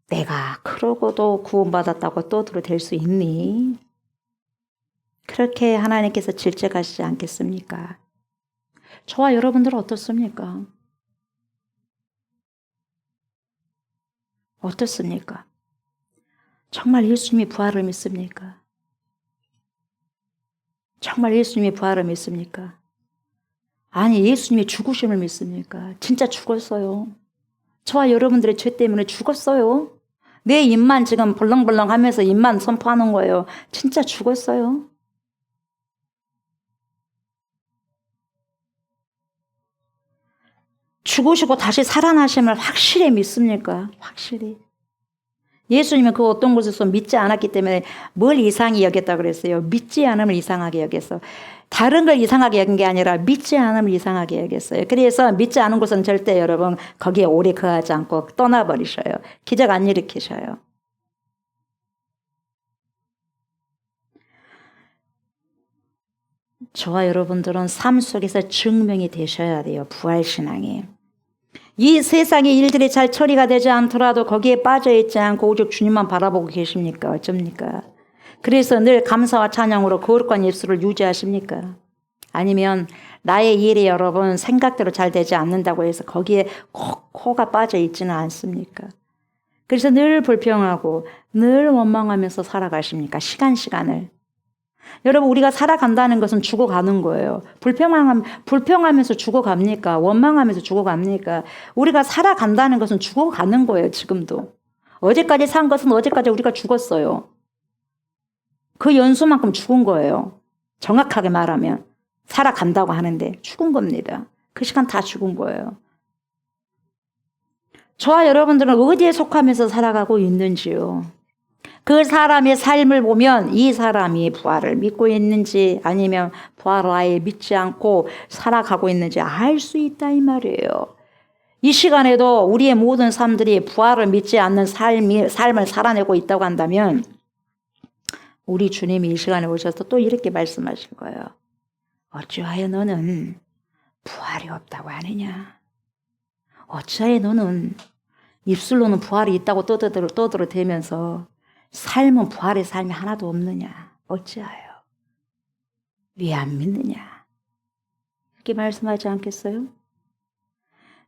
내가 그러고도 구원받았다고 떠들어댈 수 있니? 그렇게 하나님께서 질책하시지 않겠습니까? 저와 여러분들은 어떻습니까? 어떻습니까? 정말 예수님이 부활을 믿습니까? 정말 예수님이 부활을 믿습니까? 아니 예수님이 죽으심을 믿습니까? 진짜 죽었어요. 저와 여러분들의 죄 때문에 죽었어요. 내 입만 지금 벌렁벌렁 하면서 입만 선포하는 거예요. 진짜 죽었어요. 죽으시고 다시 살아나심을 확실히 믿습니까? 확실히. 예수님은 그 어떤 곳에서 믿지 않았기 때문에 뭘 이상히 여겼다 그랬어요. 믿지 않음을 이상하게 여겼어. 다른 걸 이상하게 여긴 게 아니라 믿지 않음을 이상하게 여겼어요. 그래서 믿지 않은 곳은 절대 여러분 거기에 오래 거하지 않고 떠나버리셔요. 기적 안 일으키셔요. 저와 여러분들은 삶 속에서 증명이 되셔야 돼요. 부활신앙이. 이 세상의 일들이 잘 처리가 되지 않더라도 거기에 빠져있지 않고 오직 주님만 바라보고 계십니까? 어쩝니까? 그래서 늘 감사와 찬양으로 거룩한 예수를 유지하십니까? 아니면 나의 일이 여러분 생각대로 잘 되지 않는다고 해서 거기에 코가 빠져있지는 않습니까? 그래서 늘 불평하고 늘 원망하면서 살아가십니까? 시간을. 여러분 우리가 살아간다는 것은 죽어가는 거예요. 불평하면서 죽어갑니까? 원망하면서 죽어갑니까? 우리가 살아간다는 것은 죽어가는 거예요. 지금도. 어제까지 산 것은 어제까지 우리가 죽었어요. 그 연수만큼 죽은 거예요. 정확하게 말하면. 살아간다고 하는데 죽은 겁니다. 그 시간 다 죽은 거예요. 저와 여러분들은 어디에 속하면서 살아가고 있는지요? 그 사람의 삶을 보면 이 사람이 부활을 믿고 있는지 아니면 부활을 아예 믿지 않고 살아가고 있는지 알 수 있다 이 말이에요. 이 시간에도 우리의 모든 삶들이 부활을 믿지 않는 삶을 살아내고 있다고 한다면 우리 주님이 이 시간에 오셔서 또 이렇게 말씀하실 거예요. 어찌하여 너는 부활이 없다고 하느냐? 어찌하여 너는 입술로는 부활이 있다고 떠들어대면서 삶은 부활의 삶이 하나도 없느냐? 어찌하여? 왜 안 믿느냐? 이렇게 말씀하지 않겠어요?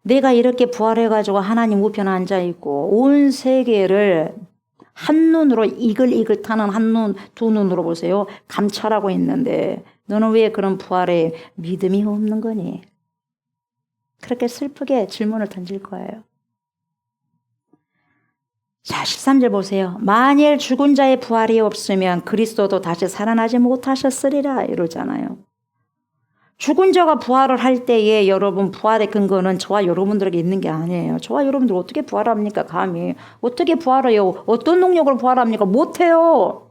내가 이렇게 부활해가지고 하나님 우편에 앉아있고 온 세계를 한눈으로 이글이글 타는 한눈 두 눈으로 보세요. 감찰하고 있는데 너는 왜 그런 부활에 믿음이 없는 거니? 그렇게 슬프게 질문을 던질 거예요. 자, 13절 보세요. 만일 죽은 자의 부활이 없으면 그리스도도 다시 살아나지 못하셨으리라 이러잖아요. 죽은 자가 부활을 할 때에 여러분 부활의 근거는 저와 여러분들에게 있는 게 아니에요. 저와 여러분들 어떻게 부활합니까? 감히. 어떻게 부활해요? 어떤 능력으로 부활합니까? 못해요.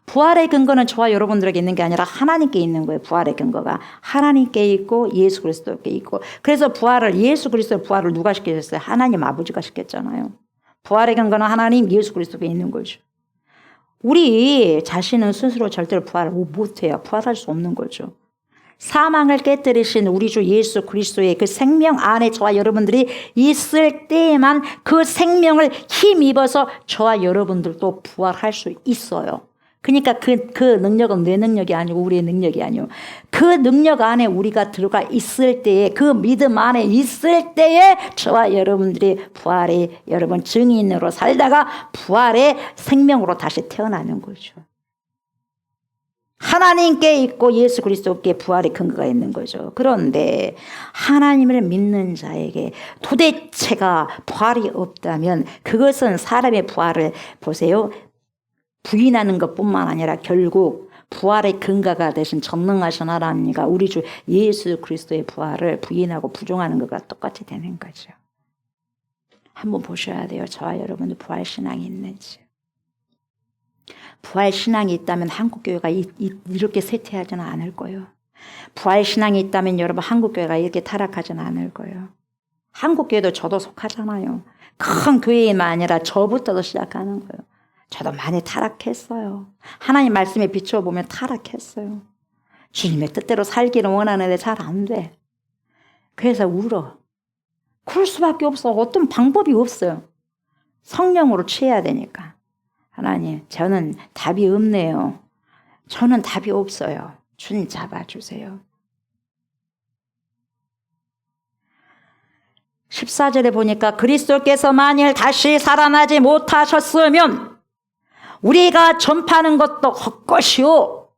부활의 근거는 저와 여러분들에게 있는 게 아니라 하나님께 있는 거예요. 부활의 근거가. 하나님께 있고 예수 그리스도께 있고. 그래서 예수 그리스도의 부활을 누가 시키셨어요? 하나님 아버지가 시켰잖아요. 부활의 근거는 하나님 예수 그리스도께 있는 거죠. 우리 자신은 스스로 절대로 부활을 못해요. 부활할 수 없는 거죠. 사망을 깨뜨리신 우리 주 예수 그리스도의 그 생명 안에 저와 여러분들이 있을 때에만 그 생명을 힘입어서 저와 여러분들도 부활할 수 있어요. 그러니까 그 능력은 내 능력이 아니고 우리의 능력이 아니고 그 능력 안에 우리가 들어가 있을 때에 그 믿음 안에 있을 때에 저와 여러분들이 부활의 여러분 증인으로 살다가 부활의 생명으로 다시 태어나는 거죠. 하나님께 있고 예수 그리스도께 부활의 근거가 있는 거죠. 그런데 하나님을 믿는 자에게 도대체가 부활이 없다면 그것은 사람의 부활을 보세요. 부인하는 것뿐만 아니라 결국 부활의 근거가 되신 전능하신 하나님과 우리 주 예수 그리스도의 부활을 부인하고 부정하는 것과 똑같이 되는 거죠. 한번 보셔야 돼요. 저와 여러분들 부활 신앙이 있는지. 부활 신앙이 있다면 한국교회가 이렇게 쇠퇴하지는 않을 거예요. 부활 신앙이 있다면 여러분 한국교회가 이렇게 타락하지는 않을 거예요. 한국교회도 저도 속하잖아요. 큰 교회만 아니라 저부터도 시작하는 거예요. 저도 많이 타락했어요. 하나님 말씀에 비춰보면 타락했어요. 주님의 뜻대로 살기를 원하는데 잘 안 돼. 그래서 울어. 그럴 수밖에 없어. 어떤 방법이 없어요. 성령으로 취해야 되니까. 하나님, 저는 답이 없네요. 저는 답이 없어요. 주님 잡아주세요. 14절에 보니까 그리스도께서 만일 다시 살아나지 못하셨으면 우리가 전파하는 것도 헛것이요.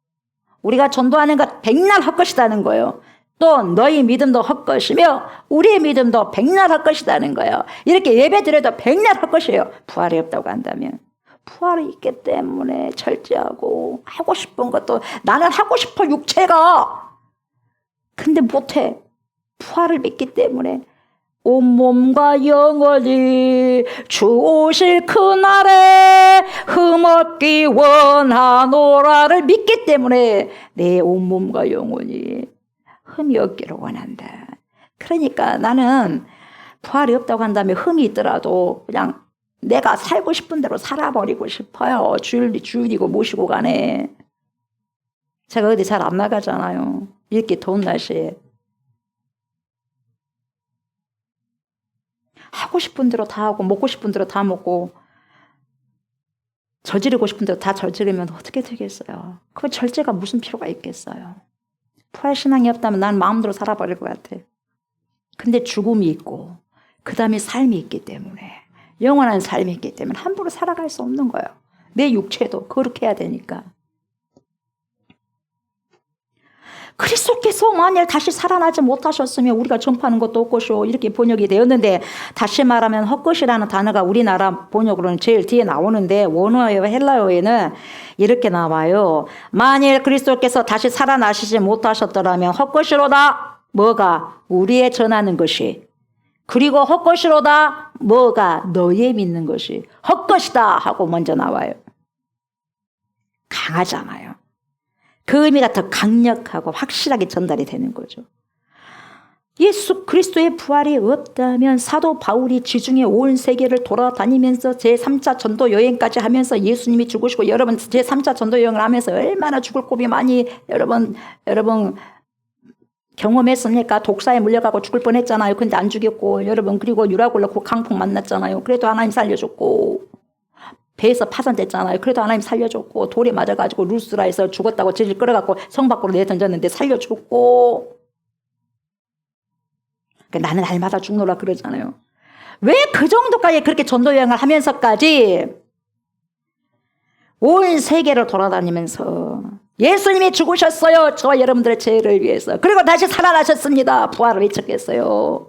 우리가 전도하는 것 백날 헛것이다는 거예요. 또 너희 믿음도 헛것이며 우리의 믿음도 백날 헛것이다는 거예요. 이렇게 예배 드려도 백날 헛것이에요. 부활이 없다고 한다면. 부활이 있기 때문에 절제하고 하고 싶은 것도 나는 하고 싶어 육체가. 근데 못해. 부활을 믿기 때문에 온몸과 영혼이 주 오실 그날에 흠없기 원하노라를 믿기 때문에 내 온몸과 영혼이 흠이 없기를 원한다. 그러니까 나는 부활이 없다고 한다면 흠이 있더라도 그냥 내가 살고 싶은 대로 살아버리고 싶어요. 주일이고 모시고 가네. 제가 어디 잘 안 나가잖아요. 이렇게 더운 날씨에. 하고 싶은 대로 다 하고 먹고 싶은 대로 다 먹고 저지르고 싶은 대로 다 저지르면 어떻게 되겠어요? 그 절제가 무슨 필요가 있겠어요? 부활신앙이 없다면 난 마음대로 살아버릴 것 같아. 근데 죽음이 있고 그 다음에 삶이 있기 때문에 영원한 삶이 있기 때문에 함부로 살아갈 수 없는 거예요. 내 육체도 그렇게 해야 되니까. 그리스도께서 만일 다시 살아나지 못하셨으면 우리가 전파하는 것도 헛것이요 이렇게 번역이 되었는데, 다시 말하면 헛것이라는 단어가 우리나라 번역으로는 제일 뒤에 나오는데 원어와 헬라어에는 이렇게 나와요. 만일 그리스도께서 다시 살아나시지 못하셨더라면 헛것이로다. 뭐가? 우리의 전하는 것이. 그리고 헛것이로다. 뭐가? 너희의 믿는 것이. 헛것이다 하고 먼저 나와요. 강하잖아요. 그 의미가 더 강력하고 확실하게 전달이 되는 거죠. 예수 그리스도의 부활이 없다면 사도 바울이 지중해 온 세계를 돌아다니면서 제3차 전도 여행까지 하면서 예수님이 죽으시고, 여러분 제3차 전도 여행을 하면서 얼마나 죽을 고비 많이 여러분 경험했으니까. 독사에 물려가고 죽을 뻔했잖아요. 근데 안 죽였고, 여러분 그리고 유라굴로 그 강풍 만났잖아요. 그래도 하나님 살려줬고, 배에서 파산됐잖아요. 그래도 하나님 살려줬고, 돌에 맞아가지고 루스라에서 죽었다고 질질 끌어갖고 성 밖으로 내던졌는데 살려줬고. 그러니까 나는 날마다 죽노라 그러잖아요. 왜 그 정도까지 그렇게 전도 여행을 하면서까지 온 세계를 돌아다니면서 예수님이 죽으셨어요. 저와 여러분들의 죄를 위해서. 그리고 다시 살아나셨습니다. 부활을 외쳤겠어요.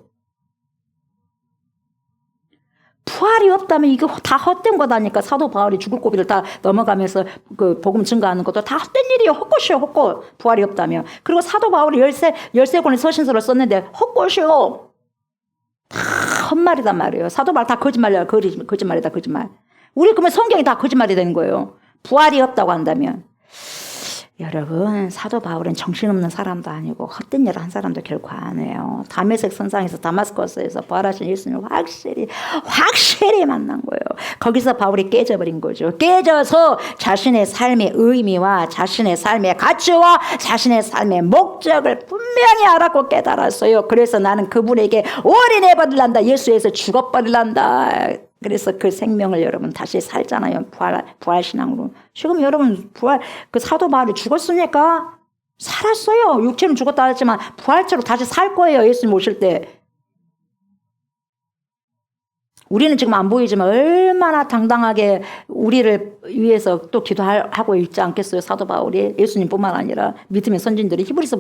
부활이 없다면 이거 다 헛된 거다니까. 사도 바울이 죽을 고비를 다 넘어가면서 그 복음 증거하는 것도 다 헛된 일이에요. 헛것이요, 헛것. 부활이 없다면. 그리고 사도 바울이 13권의 서신서를 썼는데 헛것이요. 다 헛말이단 말이에요. 사도 바울 다 거짓말이야. 거짓말이다, 거짓말. 우리 그러면 성경이 다 거짓말이 되는 거예요. 부활이 없다고 한다면. 여러분, 사도 바울은 정신없는 사람도 아니고 헛된 일을 한 사람도 결코 아니에요. 다메섹 선상에서 다마스커스에서 부활하신 예수님을 확실히 만난 거예요. 거기서 바울이 깨져버린 거죠. 깨져서 자신의 삶의 의미와 자신의 삶의 가치와 자신의 삶의 목적을 분명히 알았고 깨달았어요. 그래서 나는 그분에게 올인해버릴란다. 예수에서 죽어버릴란다. 그래서 그 생명을 여러분 다시 살잖아요. 부활신앙으로. 지금 여러분 그 사도 바울이 죽었으니까 살았어요. 육체는 죽었다 했지만 부활체로 다시 살 거예요. 예수님 오실 때. 우리는 지금 안 보이지만 얼마나 당당하게 우리를 위해서 또 기도하고 있지 않겠어요. 사도 바울이. 예수님뿐만 아니라 믿음의 선진들이. 히브리서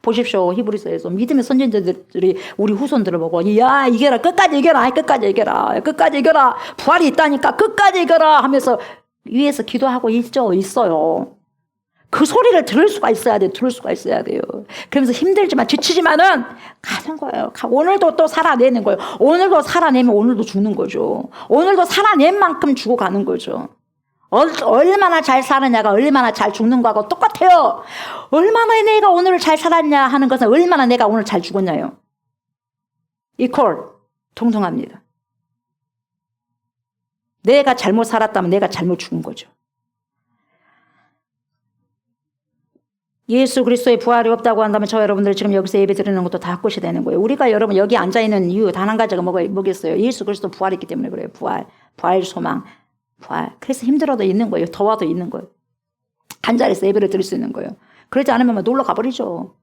보십시오. 히브리서에서 믿음의 선진들이 우리 후손들을 보고, 야, 이겨라. 끝까지 이겨라. 끝까지 이겨라. 끝까지 이겨라. 부활이 있다니까 끝까지 이겨라 하면서 위에서 기도하고 있어요. 그 소리를 들을 수가 있어야 돼요. 그러면서 힘들지만 지치지만은 가는 거예요. 오늘도 또 살아내는 거예요. 오늘도 살아내면 오늘도 죽는 거죠. 오늘도 살아낸 만큼 죽어가는 거죠. 얼마나 잘 살았냐가 얼마나 잘 죽는 거하고 똑같아요. 얼마나 내가 오늘을 잘 살았냐 하는 것은 얼마나 내가 오늘 잘 죽었냐요. 이퀄 동등합니다. 내가 잘못 살았다면 내가 잘못 죽은 거죠. 예수 그리스도의 부활이 없다고 한다면 저 여러분들 지금 여기서 예배 드리는 것도 다 헛것이 되는 거예요. 우리가 여러분 여기 앉아있는 이유 단 한 가지가 뭐겠어요? 예수 그리스도 부활이 있기 때문에 그래요. 부활 소망, 부활. 그래서 힘들어도 있는 거예요. 더워도 있는 거예요. 한 자리에서 예배를 드릴 수 있는 거예요. 그러지 않으면 놀러 가버리죠.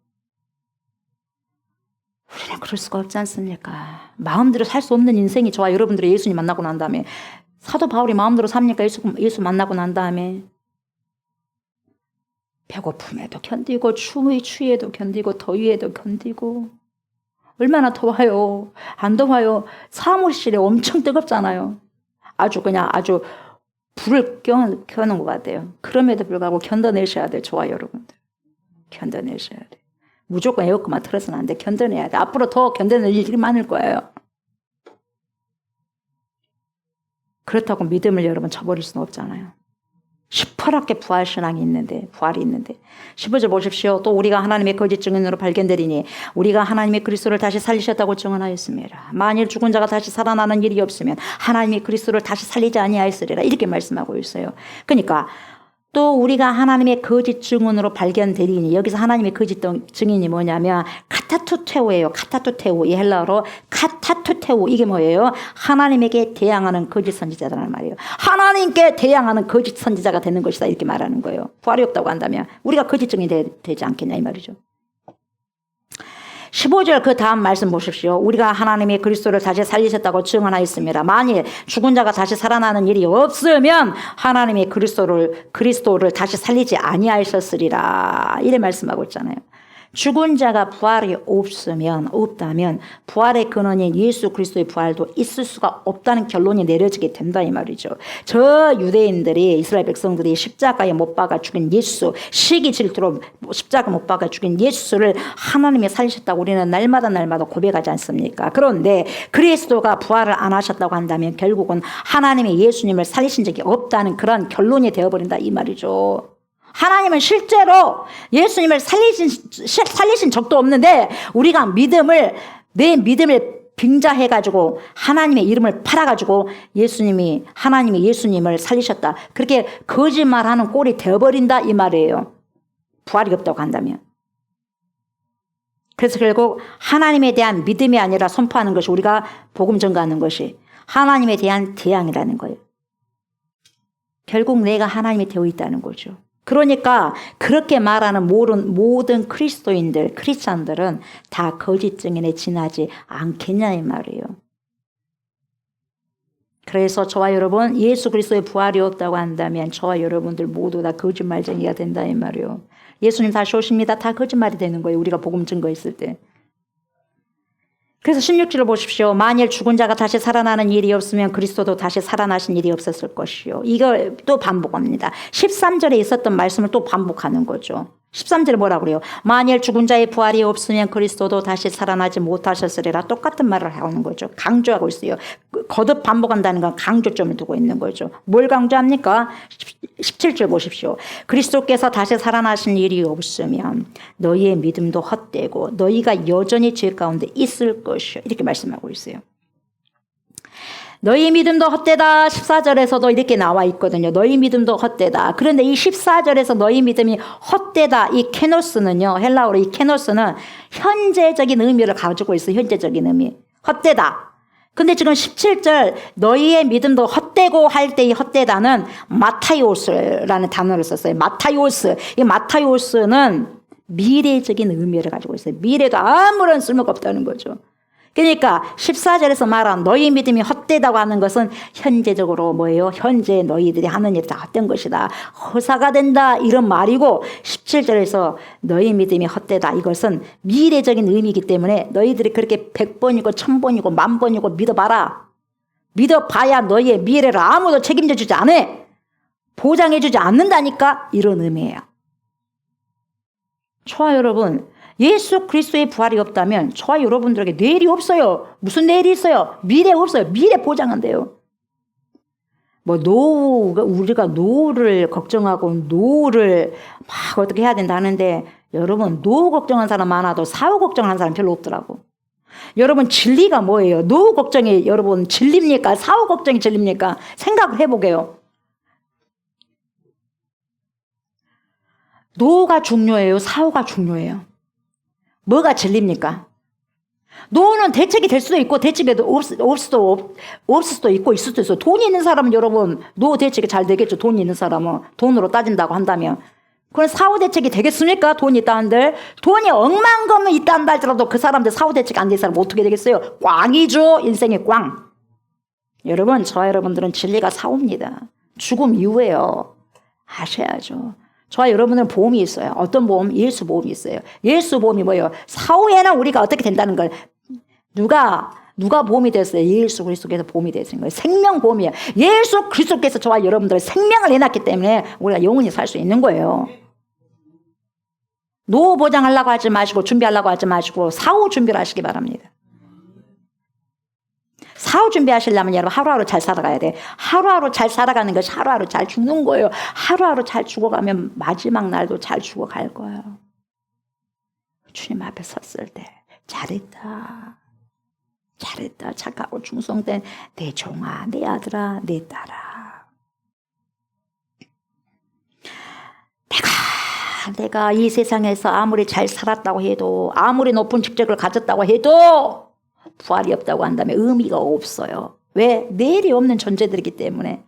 우리는 그럴 수가 없지 않습니까? 마음대로 살 수 없는 인생이 저와 여러분들이 예수님 만나고 난 다음에. 사도 바울이 마음대로 삽니까? 예수 만나고 난 다음에. 배고픔에도 견디고 추위에도 견디고 더위에도 견디고. 얼마나 더워요. 안 더워요. 사무실에 엄청 뜨겁잖아요. 아주 불을 켜는 것 같아요. 그럼에도 불구하고 견뎌내셔야 돼요. 저와 여러분들. 견뎌내셔야 돼요. 무조건 에어컨만 틀어서는 안 돼. 견뎌내야 돼. 앞으로 더 견뎌낼 일이 많을 거예요. 그렇다고 믿음을 여러분 저버릴 수는 없잖아요. 시퍼렇게 부활이 있는데 15절 보십시오. 또 우리가 하나님의 거짓 증인으로 발견되리니 우리가 하나님의 그리스도를 다시 살리셨다고 증언하였습니다. 만일 죽은 자가 다시 살아나는 일이 없으면 하나님이 그리스도를 다시 살리지 아니하였으리라. 이렇게 말씀하고 있어요. 그러니까 또 우리가 하나님의 거짓 증언으로 발견되리니, 여기서 하나님의 거짓 증인이 뭐냐면 카타투테오예요. 카타투테오. 이 헬라어로 카타투테오. 이게 뭐예요? 하나님에게 대항하는 거짓 선지자라는 말이에요. 하나님께 대항하는 거짓 선지자가 되는 것이다, 이렇게 말하는 거예요. 부활이 없다고 한다면 우리가 거짓 증인이 되지 않겠냐 이 말이죠. 15절 그 다음 말씀 보십시오. 우리가 하나님의 그리스도를 다시 살리셨다고 증언하였습니다. 만일 죽은 자가 다시 살아나는 일이 없으면 하나님의 그리스도를 다시 살리지 아니하셨으리라, 이래 말씀하고 있잖아요. 죽은 자가 부활이 없다면 부활의 근원인 예수 그리스도의 부활도 있을 수가 없다는 결론이 내려지게 된다 이 말이죠. 저 유대인들이, 이스라엘 백성들이 십자가에 못 박아 죽인 예수, 시기 질투로 십자가 못 박아 죽인 예수를 하나님이 살리셨다고 우리는 날마다 고백하지 않습니까? 그런데 그리스도가 부활을 안 하셨다고 한다면 결국은 하나님이 예수님을 살리신 적이 없다는 그런 결론이 되어버린다 이 말이죠. 하나님은 실제로 예수님을 살리신 적도 없는데 우리가 내 믿음을 빙자해가지고 하나님의 이름을 팔아가지고 하나님이 예수님을 살리셨다, 그렇게 거짓말하는 꼴이 되어버린다 이 말이에요. 부활이 없다고 한다면. 그래서 결국 하나님에 대한 믿음이 아니라 선포하는 것이, 우리가 복음 전가하는 것이 하나님에 대한 대항이라는 거예요. 결국 내가 하나님이 되어 있다는 거죠. 그러니까 그렇게 말하는 모든 그리스도인들, 크리스찬들은 다 거짓 증인에 지나지 않겠냐 이 말이에요. 그래서 저와 여러분, 예수 그리스도의 부활이 없다고 한다면 저와 여러분들 모두 다 거짓말쟁이가 된다 이 말이에요. 예수님 다시 오십니다. 다 거짓말이 되는 거예요. 우리가 복음 증거했을 때. 그래서 16절을 보십시오. 만일 죽은 자가 다시 살아나는 일이 없으면 그리스도도 다시 살아나신 일이 없었을 것이요. 이걸 또 반복합니다. 13절에 있었던 말씀을 또 반복하는 거죠. 13절에 뭐라고 그래요? 만일 죽은 자의 부활이 없으면 그리스도도 다시 살아나지 못하셨으리라. 똑같은 말을 하는 거죠. 강조하고 있어요. 거듭 반복한다는 건 강조점을 두고 있는 거죠. 뭘 강조합니까? 17절 보십시오. 그리스도께서 다시 살아나신 일이 없으면 너희의 믿음도 헛되고 너희가 여전히 죄 가운데 있을 것이요. 이렇게 말씀하고 있어요. 너희 믿음도 헛되다. 14절에서도 이렇게 나와 있거든요. 너희 믿음도 헛되다. 그런데 이 14절에서 너희 믿음이 헛되다. 이 케노스는요, 헬라어로 이 케노스는 현재적인 의미를 가지고 있어요. 현재적인 의미. 헛되다. 근데 지금 17절 너희의 믿음도 헛되고 할 때 이 헛되다는 마타이오스라는 단어를 썼어요. 마타이오스. 이 마타이오스는 미래적인 의미를 가지고 있어요. 미래도 아무런 쓸모가 없다는 거죠. 그러니까 14절에서 말한 너희 믿음이 헛되다고 하는 것은 현재적으로 뭐예요? 현재 너희들이 하는 일이 다 헛된 것이다. 허사가 된다. 이런 말이고 17절에서 너희 믿음이 헛되다. 이것은 미래적인 의미이기 때문에 너희들이 그렇게 100번이고 1000번이고 10,000번이고 믿어봐라. 믿어봐야 너희의 미래를 아무도 책임져 주지 않아. 보장해 주지 않는다니까. 이런 의미예요. 저와 여러분, 예수 그리스도의 부활이 없다면 저와 여러분들에게 내일이 없어요. 무슨 내일이 있어요? 미래 없어요. 미래 보장한대요. 우리가 노후를 걱정하고 노후를 막 어떻게 해야 된다 하는데, 여러분 노후 걱정한 사람 많아도 사후 걱정하는 사람 별로 없더라고. 여러분 진리가 뭐예요? 노후 걱정이 여러분 진리입니까? 사후 걱정이 진리입니까? 생각을 해보게요. 노후가 중요해요? 사후가 중요해요? 뭐가 진리입니까? 노후는 대책이 될 수도 있고 대책이 없을 수도 있고 있을 수도 있어요. 돈이 있는 사람은 여러분 노후 대책이 잘 되겠죠. 돈이 있는 사람은 돈으로 따진다고 한다면. 그럼 사후 대책이 되겠습니까? 돈이 있다 한들. 돈이 억만금은 있다 한다 할지라도 그 사람들 사후 대책 안 된 사람 어떻게 되겠어요? 꽝이죠. 인생의 꽝. 여러분, 저와 여러분들은 진리가 사후입니다. 죽음 이후에요. 아셔야죠. 저와 여러분은 보험이 있어요. 어떤 보험? 예수 보험이 있어요. 예수 보험이 뭐예요? 사후에는 우리가 어떻게 된다는 걸. 누가 보험이 됐어요? 예수 그리스도께서 보험이 되신 거예요. 생명보험이에요. 예수 그리스도께서 저와 여러분들의 생명을 내놨기 때문에 우리가 영원히 살 수 있는 거예요. 노후 보장하려고 하지 마시고 준비하려고 하지 마시고 사후 준비를 하시기 바랍니다. 사후 준비하시려면 여러분 하루하루 잘 살아가야 돼. 하루하루 잘 살아가는 것이 하루하루 잘 죽는 거예요. 하루하루 잘 죽어가면 마지막 날도 잘 죽어갈 거예요. 주님 앞에 섰을 때 잘했다. 잘했다. 착하고 충성된 내 종아, 내 아들아, 내 딸아. 내가 이 세상에서 아무리 잘 살았다고 해도 아무리 높은 직책을 가졌다고 해도 부활이 없다고 한다면 의미가 없어요. 왜? 내일이 없는 존재들이기 때문에.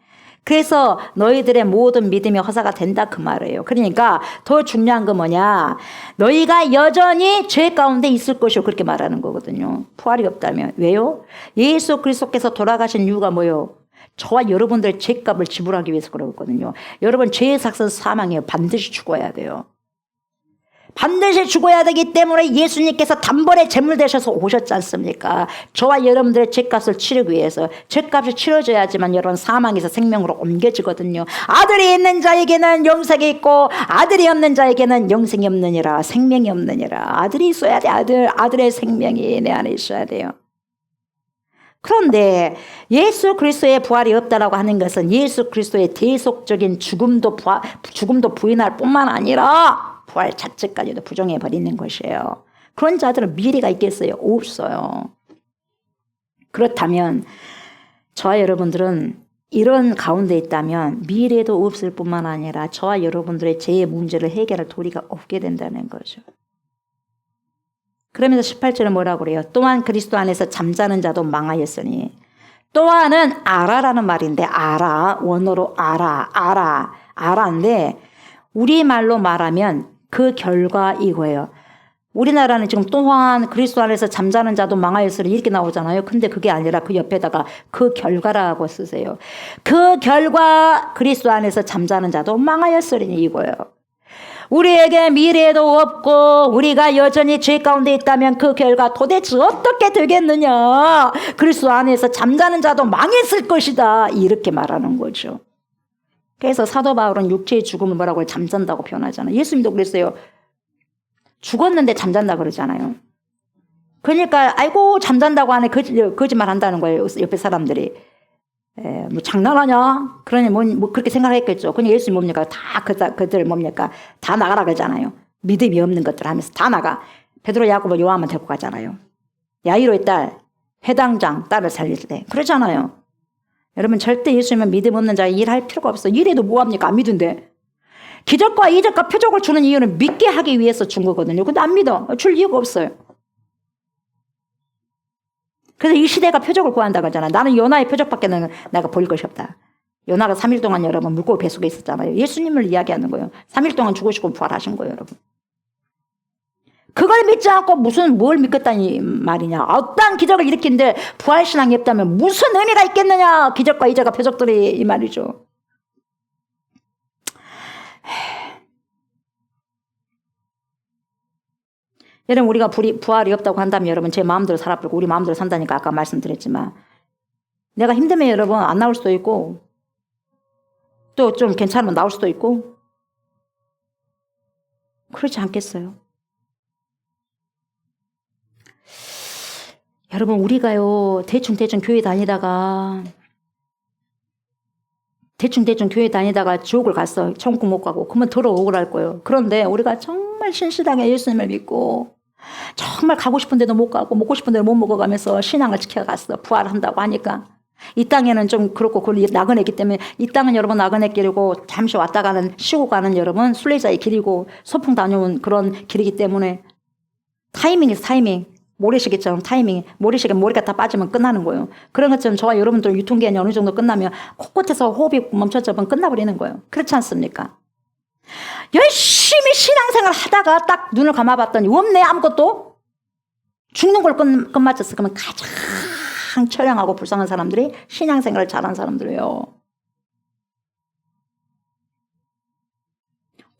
그래서 너희들의 모든 믿음이 허사가 된다 그 말이에요. 그러니까 더 중요한 건 뭐냐? 너희가 여전히 죄 가운데 있을 것이요 그렇게 말하는 거거든요. 부활이 없다면. 왜요? 예수 그리스도께서 돌아가신 이유가 뭐예요? 저와 여러분들의 죄값을 지불하기 위해서 그러거든요. 여러분 죄의 삭은 사망이에요. 반드시 죽어야 돼요. 반드시 죽어야 되기 때문에 예수님께서 단번에 제물 되셔서 오셨지 않습니까? 저와 여러분들의 죄값을 치르기 위해서. 죄값이 치러져야지만 여러분 사망에서 생명으로 옮겨지거든요. 아들이 있는 자에게는 영생이 있고 아들이 없는 자에게는 영생이 없느니라. 생명이 없느니라. 아들이 있어야 돼. 아들의 생명이 내 안에 있어야 돼요. 그런데 예수 그리스도의 부활이 없다라고 하는 것은 예수 그리스도의 대속적인 죽음도 부인할 뿐만 아니라 부활 자체까지도 부정해 버리는 것이에요. 그런 자들은 미래가 있겠어요? 없어요. 그렇다면 저와 여러분들은 이런 가운데 있다면 미래도 없을 뿐만 아니라 저와 여러분들의 죄의 문제를 해결할 도리가 없게 된다는 거죠. 그러면서 18절은 뭐라고 그래요? 또한 그리스도 안에서 잠자는 자도 망하였으니. 또한은 알아라는 말인데 알아. 원어로 알아인데 우리말로 말하면 그 결과 이거예요. 우리나라는 지금 또한 그리스도 안에서 잠자는 자도 망하였으니 이렇게 나오잖아요. 근데 그게 아니라 그 옆에다가 그 결과라고 쓰세요. 그 결과 그리스도 안에서 잠자는 자도 망하였으니 이거예요. 우리에게 미래도 없고 우리가 여전히 죄 가운데 있다면 그 결과 도대체 어떻게 되겠느냐. 그리스도 안에서 잠자는 자도 망했을 것이다. 이렇게 말하는 거죠. 그래서 사도 바울은 육체의 죽음을 뭐라고 해요? 잠잔다고 표현하잖아요. 예수님도 그랬어요. 죽었는데 잠잔다 그러잖아요. 그러니까 아이고 잠잔다고 하네 거짓말 한다는 거예요. 옆에 사람들이. 뭐 장난하냐? 그러니 뭐 그렇게 생각했겠죠. 그냥 예수님 뭡니까? 다 그들 뭡니까? 다 나가라 그러잖아요. 믿음이 없는 것들 하면서 다 나가. 베드로, 야고보, 요한만 데리고 가잖아요. 야이로의 딸, 회당장 딸을 살릴 때 그러잖아요. 여러분 절대 예수님은 믿음 없는 자에 일할 필요가 없어요. 일해도 뭐합니까? 안 믿은데. 기적과 이적과 표적을 주는 이유는 믿게 하기 위해서 준 거거든요. 근데 안 믿어. 줄 이유가 없어요. 그래서 이 시대가 표적을 구한다고 하잖아. 나는 요나의 표적밖에 내가 볼 것이 없다. 요나가 3일 동안 여러분 물고기 뱃속에 있었잖아요. 예수님을 이야기하는 거예요. 3일 동안 죽으시고 부활하신 거예요, 여러분. 그걸 믿지 않고 뭘 믿겠다니 말이냐. 어떤 기적을 일으키는데 부활신앙이 없다면 무슨 의미가 있겠느냐. 기적과 이적과 표적들이 이 말이죠. 여러분 우리가 부활이 없다고 한다면 여러분 제 마음대로 살아버리고 우리 마음대로 산다니까 아까 말씀드렸지만 내가 힘들면 여러분 안 나올 수도 있고 또 좀 괜찮으면 나올 수도 있고 그렇지 않겠어요? 여러분 우리가요 대충 교회 다니다가 지옥을 갔어. 천국 못 가고 그러면 더 억울할 거예요. 그런데 우리가 정말 신실하게 예수님을 믿고 정말 가고 싶은 데도 못 가고 먹고 싶은 데도 못 먹어가면서 신앙을 지켜갔어. 부활한다고 하니까. 이 땅에는 좀 그렇고 그걸 나그네기 때문에 이 땅은 여러분 나그네 길이고 잠시 왔다 가는 쉬고 가는 여러분 순례자의 길이고 소풍 다녀온 그런 길이기 때문에 타이밍이죠. 타이밍. 모래시계처럼 타이밍. 모래시계 머리가 다 빠지면 끝나는 거예요. 그런 것처럼 저와 여러분들 유통기한이 어느 정도 끝나면 코끝에서 호흡이 멈춰져면 끝나버리는 거예요. 그렇지 않습니까? 열심히 신앙생활 하다가 딱 눈을 감아봤더니 없네 아무것도. 죽는 걸 끝마쳤어. 그러면 가장 처량하고 불쌍한 사람들이 신앙생활을 잘하는 사람들이에요.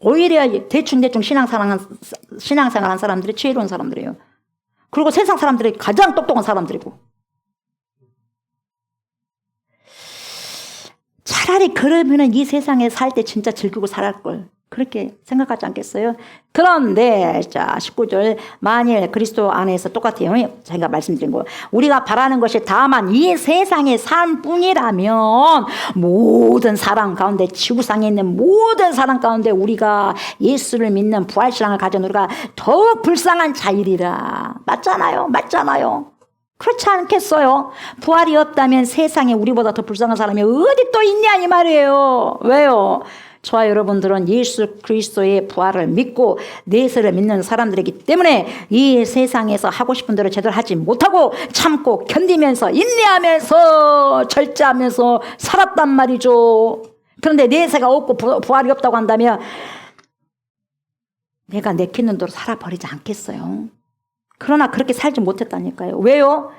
오히려 대충 신앙생활한 사람들이 지혜로운 사람들이에요. 그리고 세상 사람들이 가장 똑똑한 사람들이고. 차라리 그러면은 이 세상에 살 때 진짜 즐기고 살할 걸. 그렇게 생각하지 않겠어요? 그런데 자 19절 만일 그리스도 안에서 똑같아요. 제가 말씀드린 거 우리가 바라는 것이 다만 이 세상의 삶뿐이라면 모든 사람 가운데 지구상에 있는 모든 사람 가운데 우리가 예수를 믿는 부활신앙을 가진 우리가 더욱 불쌍한 자이리라. 맞잖아요. 그렇지 않겠어요? 부활이 없다면 세상에 우리보다 더 불쌍한 사람이 어디 또 있냐 이 말이에요. 왜요? 저와 여러분들은 예수 그리스도의 부활을 믿고 내세를 믿는 사람들이기 때문에 이 세상에서 하고 싶은 대로 제대로 하지 못하고 참고 견디면서 인내하면서 절제하면서 살았단 말이죠. 그런데 내세가 없고 부활이 없다고 한다면 내가 내키는 대로 살아버리지 않겠어요. 그러나 그렇게 살지 못했다니까요. 왜요?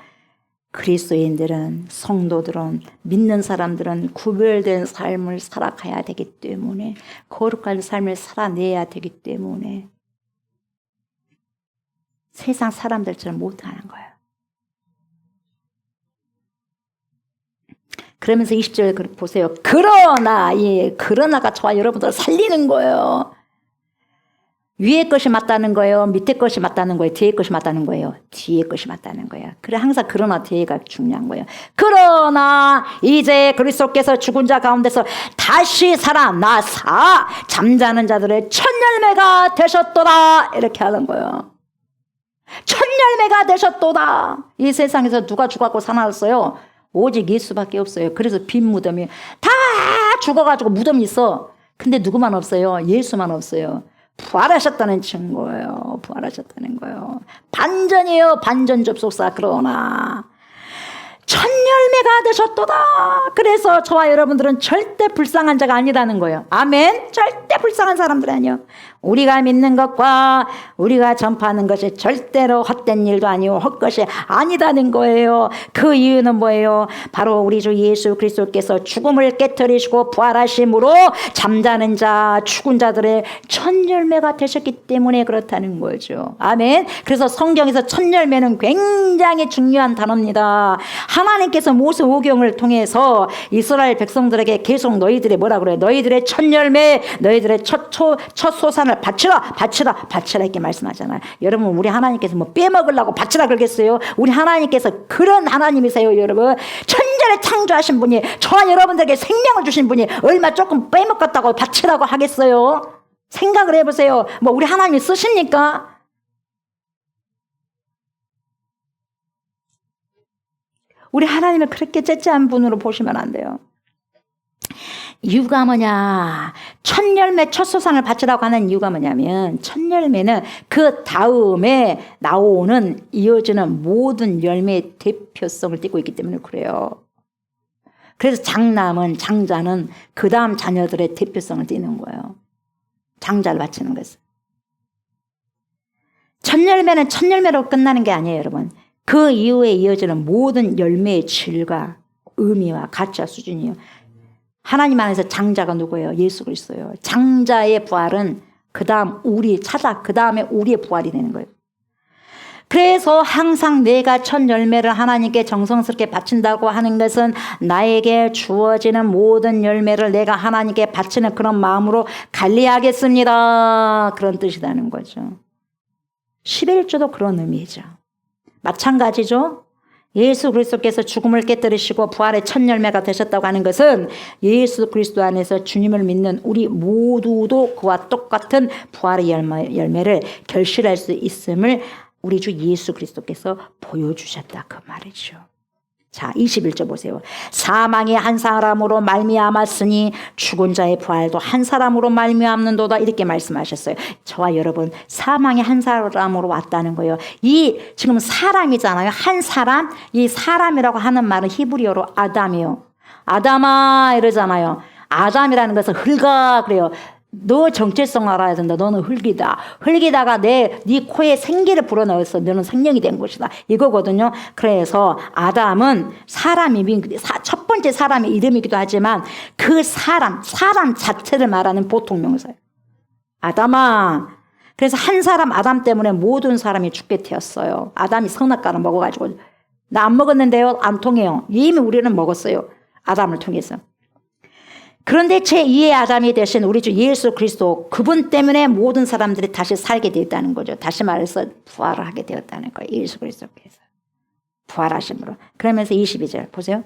그리스도인들은, 성도들은, 믿는 사람들은 구별된 삶을 살아가야 되기 때문에, 거룩한 삶을 살아내야 되기 때문에 세상 사람들처럼 못하는 거예요. 그러면서 20절 보세요. 그러나, 그러나가 저와 여러분들을 살리는 거예요. 위에 것이 맞다는 거예요? 밑에 것이 맞다는 거예요? 뒤에 것이 맞다는 거예요? 뒤에 것이 맞다는 거예요. 그래, 항상 그러나 뒤에가 중요한 거예요. 그러나 이제 그리스도께서 죽은 자 가운데서 다시 살아나사 잠자는 자들의 첫 열매가 되셨도다. 이렇게 하는 거예요. 첫 열매가 되셨도다. 이 세상에서 누가 죽었고 살아났어요? 오직 예수밖에 없어요. 그래서 빈 무덤이 다 죽어가지고 무덤이 있어. 근데 누구만 없어요? 예수만 없어요. 부활하셨다는 증거예요. 부활하셨다는 거예요. 반전이에요. 반전 접속사. 그러나 첫 열매가 되셨도다. 그래서 저와 여러분들은 절대 불쌍한 자가 아니라는 거예요. 아멘. 절대 불쌍한 사람들 아니요. 우리가 믿는 것과 우리가 전파하는 것이 절대로 헛된 일도 아니고 헛것이 아니다는 거예요. 그 이유는 뭐예요? 바로 우리 주 예수 그리스도께서 죽음을 깨뜨리시고 부활하심으로 잠자는 자, 죽은 자들의 첫 열매가 되셨기 때문에 그렇다는 거죠. 아멘. 그래서 성경에서 첫 열매는 굉장히 중요한 단어입니다. 하나님께서 모세 오경을 통해서 이스라엘 백성들에게 계속 너희들의 뭐라 그래요? 너희들의 첫 열매, 너희들의 첫 소산을 바치라 이렇게 말씀하잖아요. 여러분, 우리 하나님께서 뭐 빼먹으려고 바치라 그러겠어요? 우리 하나님께서 그런 하나님이세요, 여러분. 천지를 창조하신 분이, 저와 여러분들에게 생명을 주신 분이 얼마 조금 빼먹었다고 바치라고 하겠어요? 생각을 해보세요. 뭐 우리 하나님이 쓰십니까? 우리 하나님을 그렇게 째째한 분으로 보시면 안 돼요. 이유가 뭐냐? 첫 열매, 첫 소산을 바치라고 하는 이유가 뭐냐면, 첫 열매는 그 다음에 나오는, 이어지는 모든 열매의 대표성을 띠고 있기 때문에 그래요. 그래서 장자는 그 다음 자녀들의 대표성을 띠는 거예요. 장자를 바치는 것은. 첫 열매는 첫 열매로 끝나는 게 아니에요, 여러분. 그 이후에 이어지는 모든 열매의 질과 의미와 가치와 수준이요. 하나님 안에서 장자가 누구예요? 예수 그리스도예요. 장자의 부활은 그 다음 그 다음에 우리의 부활이 되는 거예요. 그래서 항상 내가 첫 열매를 하나님께 정성스럽게 바친다고 하는 것은 나에게 주어지는 모든 열매를 내가 하나님께 바치는 그런 마음으로 관리하겠습니다. 그런 뜻이라는 거죠. 11조도 그런 의미죠. 마찬가지죠. 예수 그리스도께서 죽음을 깨뜨리시고 부활의 첫 열매가 되셨다고 하는 것은 예수 그리스도 안에서 주님을 믿는 우리 모두도 그와 똑같은 부활의 열매를 결실할 수 있음을 우리 주 예수 그리스도께서 보여주셨다 그 말이죠. 자, 21절 보세요. 사망이 한 사람으로 말미암았으니 죽은 자의 부활도 한 사람으로 말미암는도다 이렇게 말씀하셨어요. 저와 여러분, 사망이 한 사람으로 왔다는 거예요. 이 지금 사람이잖아요. 한 사람. 이 사람이라고 하는 말은 히브리어로 아담이에요. 아담아 이러잖아요. 아담이라는 것은 흙아 그래요. 너 정체성 알아야 된다. 너는 흙이다. 흙이다가 네 코에 생기를 불어넣었어. 너는 생명이 된 것이다. 이거거든요. 그래서 아담은 첫 번째 사람의 이름이기도 하지만 그 사람 자체를 말하는 보통 명사예요. 아담아. 그래서 한 사람 아담 때문에 모든 사람이 죽게 되었어요. 아담이 선악과를 먹어가지고 나 안 먹었는데요. 안 통해요. 이미 우리는 먹었어요. 아담을 통해서. 그런데 제2의 아담이 되신 우리 주 예수 그리스도 그분 때문에 모든 사람들이 다시 살게 되었다는 거죠. 다시 말해서 부활을 하게 되었다는 거예요. 예수 그리스도께서 부활하심으로. 그러면서 22절 보세요.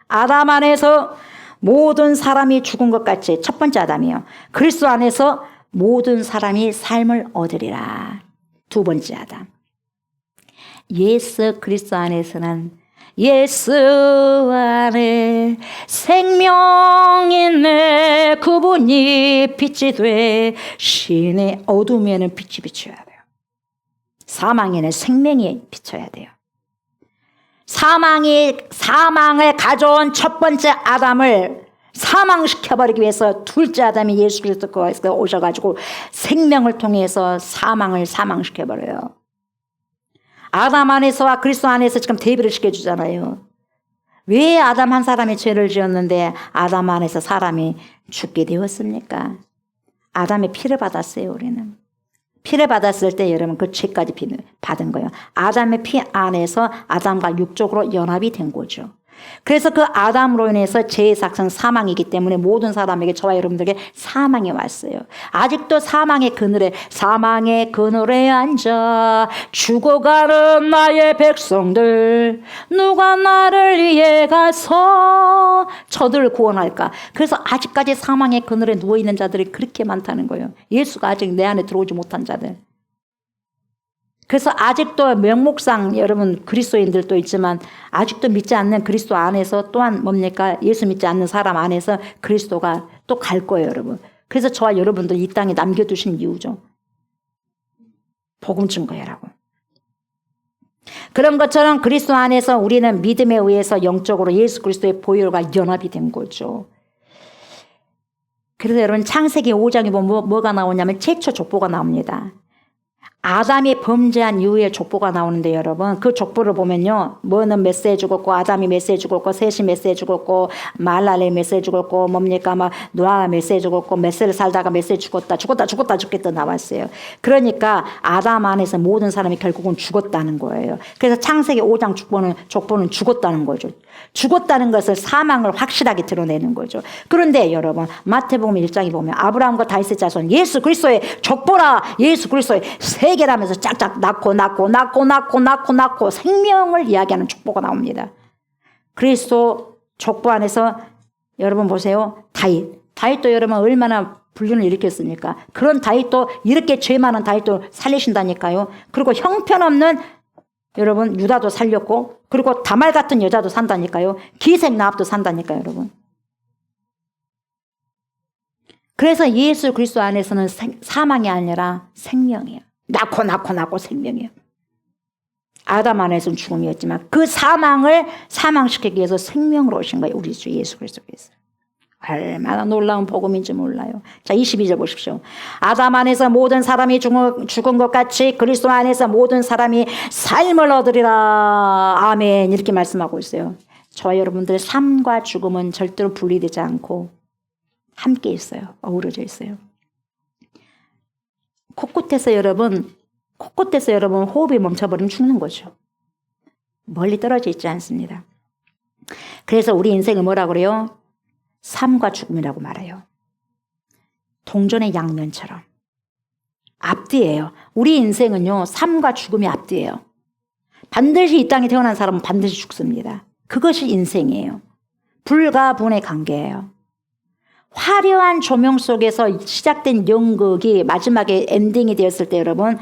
아담 안에서 모든 사람이 죽은 것 같이 첫 번째 아담이요. 그리스도 안에서 모든 사람이 삶을 얻으리라. 두 번째 아담. 예수 그리스도 안에서는 예수 안에 생명이 있네. 그분이 빛이 돼 신의 어둠에는 빛이 비춰야 돼요. 사망에는 생명이 비춰야 돼요. 사망을 가져온 첫 번째 아담을 사망시켜버리기 위해서 둘째 아담이 예수 그리스도가 오셔가지고 생명을 통해서 사망을 사망시켜버려요. 아담 안에서와 그리스도 안에서 지금 대비를 시켜주잖아요. 왜 아담 한 사람이 죄를 지었는데 아담 안에서 사람이 죽게 되었습니까? 아담의 피를 받았어요. 우리는 피를 받았을 때 여러분 그 죄까지 받은 거예요. 아담의 피 안에서 아담과 육적으로 연합이 된 거죠. 그래서 그 아담으로 인해서 죄의 삭선 사망이기 때문에 모든 사람에게, 저와 여러분들에게 사망이 왔어요. 아직도 사망의 그늘에 앉아 죽어가는 나의 백성들, 누가 나를 위해 가서 저들을 구원할까. 그래서 아직까지 사망의 그늘에 누워있는 자들이 그렇게 많다는 거예요. 예수가 아직 내 안에 들어오지 못한 자들. 그래서 아직도 명목상 여러분 그리스도인들도 있지만 아직도 믿지 않는 그리스도 안에서 또한 뭡니까? 예수 믿지 않는 사람 안에서 그리스도가 또 갈 거예요, 여러분. 그래서 저와 여러분들 이 땅에 남겨두신 이유죠. 복음 증거해라고. 그런 것처럼 그리스도 안에서 우리는 믿음에 의해서 영적으로 예수 그리스도의 보혈과 연합이 된 거죠. 그래서 여러분 창세기 5장에 보면 뭐가 나오냐면 최초 족보가 나옵니다. 아담이 범죄한 이후에 족보가 나오는데 여러분 그 족보를 보면요, 뭐는 몇 세에 죽었고 아담이 몇 세에 죽었고 셋이 몇 세에 죽었고 말랄이 몇 세에 죽었고 뭡니까 막 노아가 몇 세에 죽었고 몇 세를 살다가 몇 세에 죽겠다 나왔어요. 그러니까 아담 안에서 모든 사람이 결국은 죽었다는 거예요. 그래서 창세기 5장 족보는 죽었다는 거죠. 죽었다는 것을 사망을 확실하게 드러내는 거죠. 그런데 여러분 마태복음 1장에 보면 아브라함과 다윗의 자손 예수 그리스도의 족보라, 예수 그리스도의 세계라면서 짝짝 낳고 생명을 이야기하는 족보가 나옵니다. 그리스도 족보 안에서 여러분 보세요. 다윗도 여러분 얼마나 불륜을 일으켰습니까? 그런 다윗도 이렇게 죄 많은 다윗도 살리신다니까요. 그리고 형편없는 여러분 유다도 살렸고 그리고 다말 같은 여자도 산다니까요. 기생 나합도 산다니까요, 여러분. 그래서 예수 그리스도 안에서는 사망이 아니라 생명이에요. 낳고 생명이에요. 아담 안에서는 죽음이었지만 그 사망을 사망시키기 위해서 생명으로 오신 거예요. 우리 주 예수 그리스도께서. 얼마나 놀라운 복음인지 몰라요. 자, 22절 보십시오. 아담 안에서 모든 사람이 죽은 것 같이 그리스도 안에서 모든 사람이 삶을 얻으리라. 아멘. 이렇게 말씀하고 있어요. 저와 여러분들의 삶과 죽음은 절대로 분리되지 않고 함께 있어요. 어우러져 있어요. 코끝에서 여러분 호흡이 멈춰버리면 죽는 거죠. 멀리 떨어져 있지 않습니다. 그래서 우리 인생을 뭐라고 그래요? 삶과 죽음이라고 말해요. 동전의 양면처럼. 앞뒤예요. 우리 인생은요, 삶과 죽음이 앞뒤예요. 반드시 이 땅에 태어난 사람은 반드시 죽습니다. 그것이 인생이에요. 불과 분의 관계예요. 화려한 조명 속에서 시작된 연극이 마지막에 엔딩이 되었을 때 여러분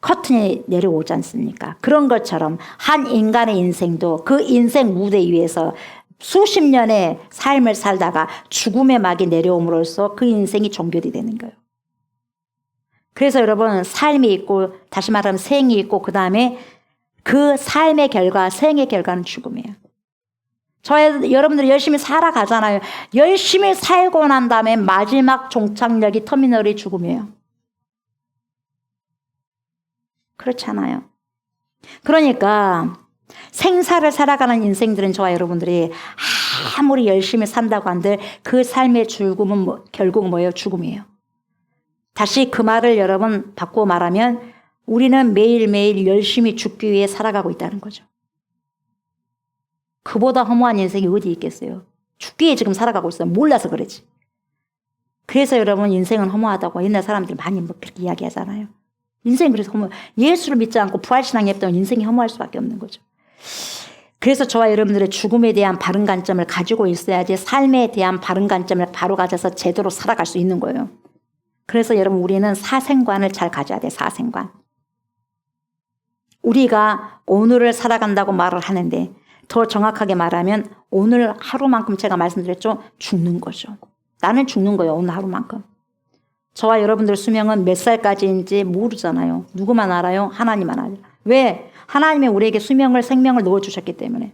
커튼이 내려오지 않습니까? 그런 것처럼 한 인간의 인생도 그 인생 무대 위에서 수십 년의 삶을 살다가 죽음의 막이 내려옴으로써 그 인생이 종결이 되는 거예요. 그래서 여러분 삶이 있고 다시 말하면 생이 있고 그 다음에 그 삶의 결과, 생의 결과는 죽음이에요. 여러분들이 열심히 살아가잖아요. 열심히 살고 난 다음에 마지막 종착역이 터미널이 죽음이에요. 그렇잖아요. 그러니까 생사를 살아가는 인생들은 저와 여러분들이 아무리 열심히 산다고 한들 그 삶의 죽음은 결국은 뭐예요? 죽음이에요. 다시 그 말을 여러분 바꾸어 말하면 우리는 매일매일 열심히 죽기 위해 살아가고 있다는 거죠. 그보다 허무한 인생이 어디 있겠어요? 죽기에 지금 살아가고 있어요. 몰라서 그러지. 그래서 여러분 인생은 허무하다고 옛날 사람들이 많이 그렇게 이야기하잖아요. 인생이 그래서 예수를 믿지 않고 부활신앙이 없다면 인생이 허무할 수밖에 없는 거죠. 그래서 저와 여러분들의 죽음에 대한 바른 관점을 가지고 있어야지 삶에 대한 바른 관점을 바로 가져서 제대로 살아갈 수 있는 거예요. 그래서 여러분 우리는 사생관을 잘 가져야 돼요. 사생관. 우리가 오늘을 살아간다고 말을 하는데 더 정확하게 말하면 오늘 하루만큼 제가 말씀드렸죠. 죽는 거죠. 나는 죽는 거예요. 오늘 하루만큼. 저와 여러분들 수명은 몇 살까지인지 모르잖아요. 누구만 알아요? 하나님만 알아요. 왜? 하나님이 우리에게 수명을 생명을 넣어주셨기 때문에.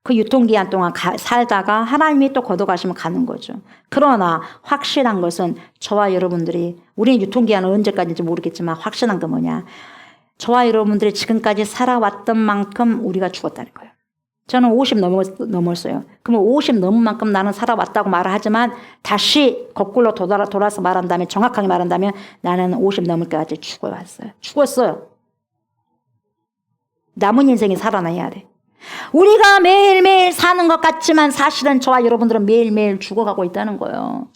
그 유통기한 동안 살다가 하나님이 또 걷어가시면 가는 거죠. 그러나 확실한 것은 저와 여러분들이 우리는 유통기한은 언제까지인지 모르겠지만 확실한 건 뭐냐. 저와 여러분들이 지금까지 살아왔던 만큼 우리가 죽었다는 거예요. 저는 50 넘었어요. 그러면 50 넘은 만큼 나는 살아왔다고 말을 하지만 다시 거꾸로 돌아서 말한다면 정확하게 말한다면 나는 50 넘을 때까지 죽어왔어요. 죽었어요. 남은 인생이 살아나야 돼. 우리가 매일매일 사는 것 같지만 사실은 저와 여러분들은 매일매일 죽어가고 있다는 거예요.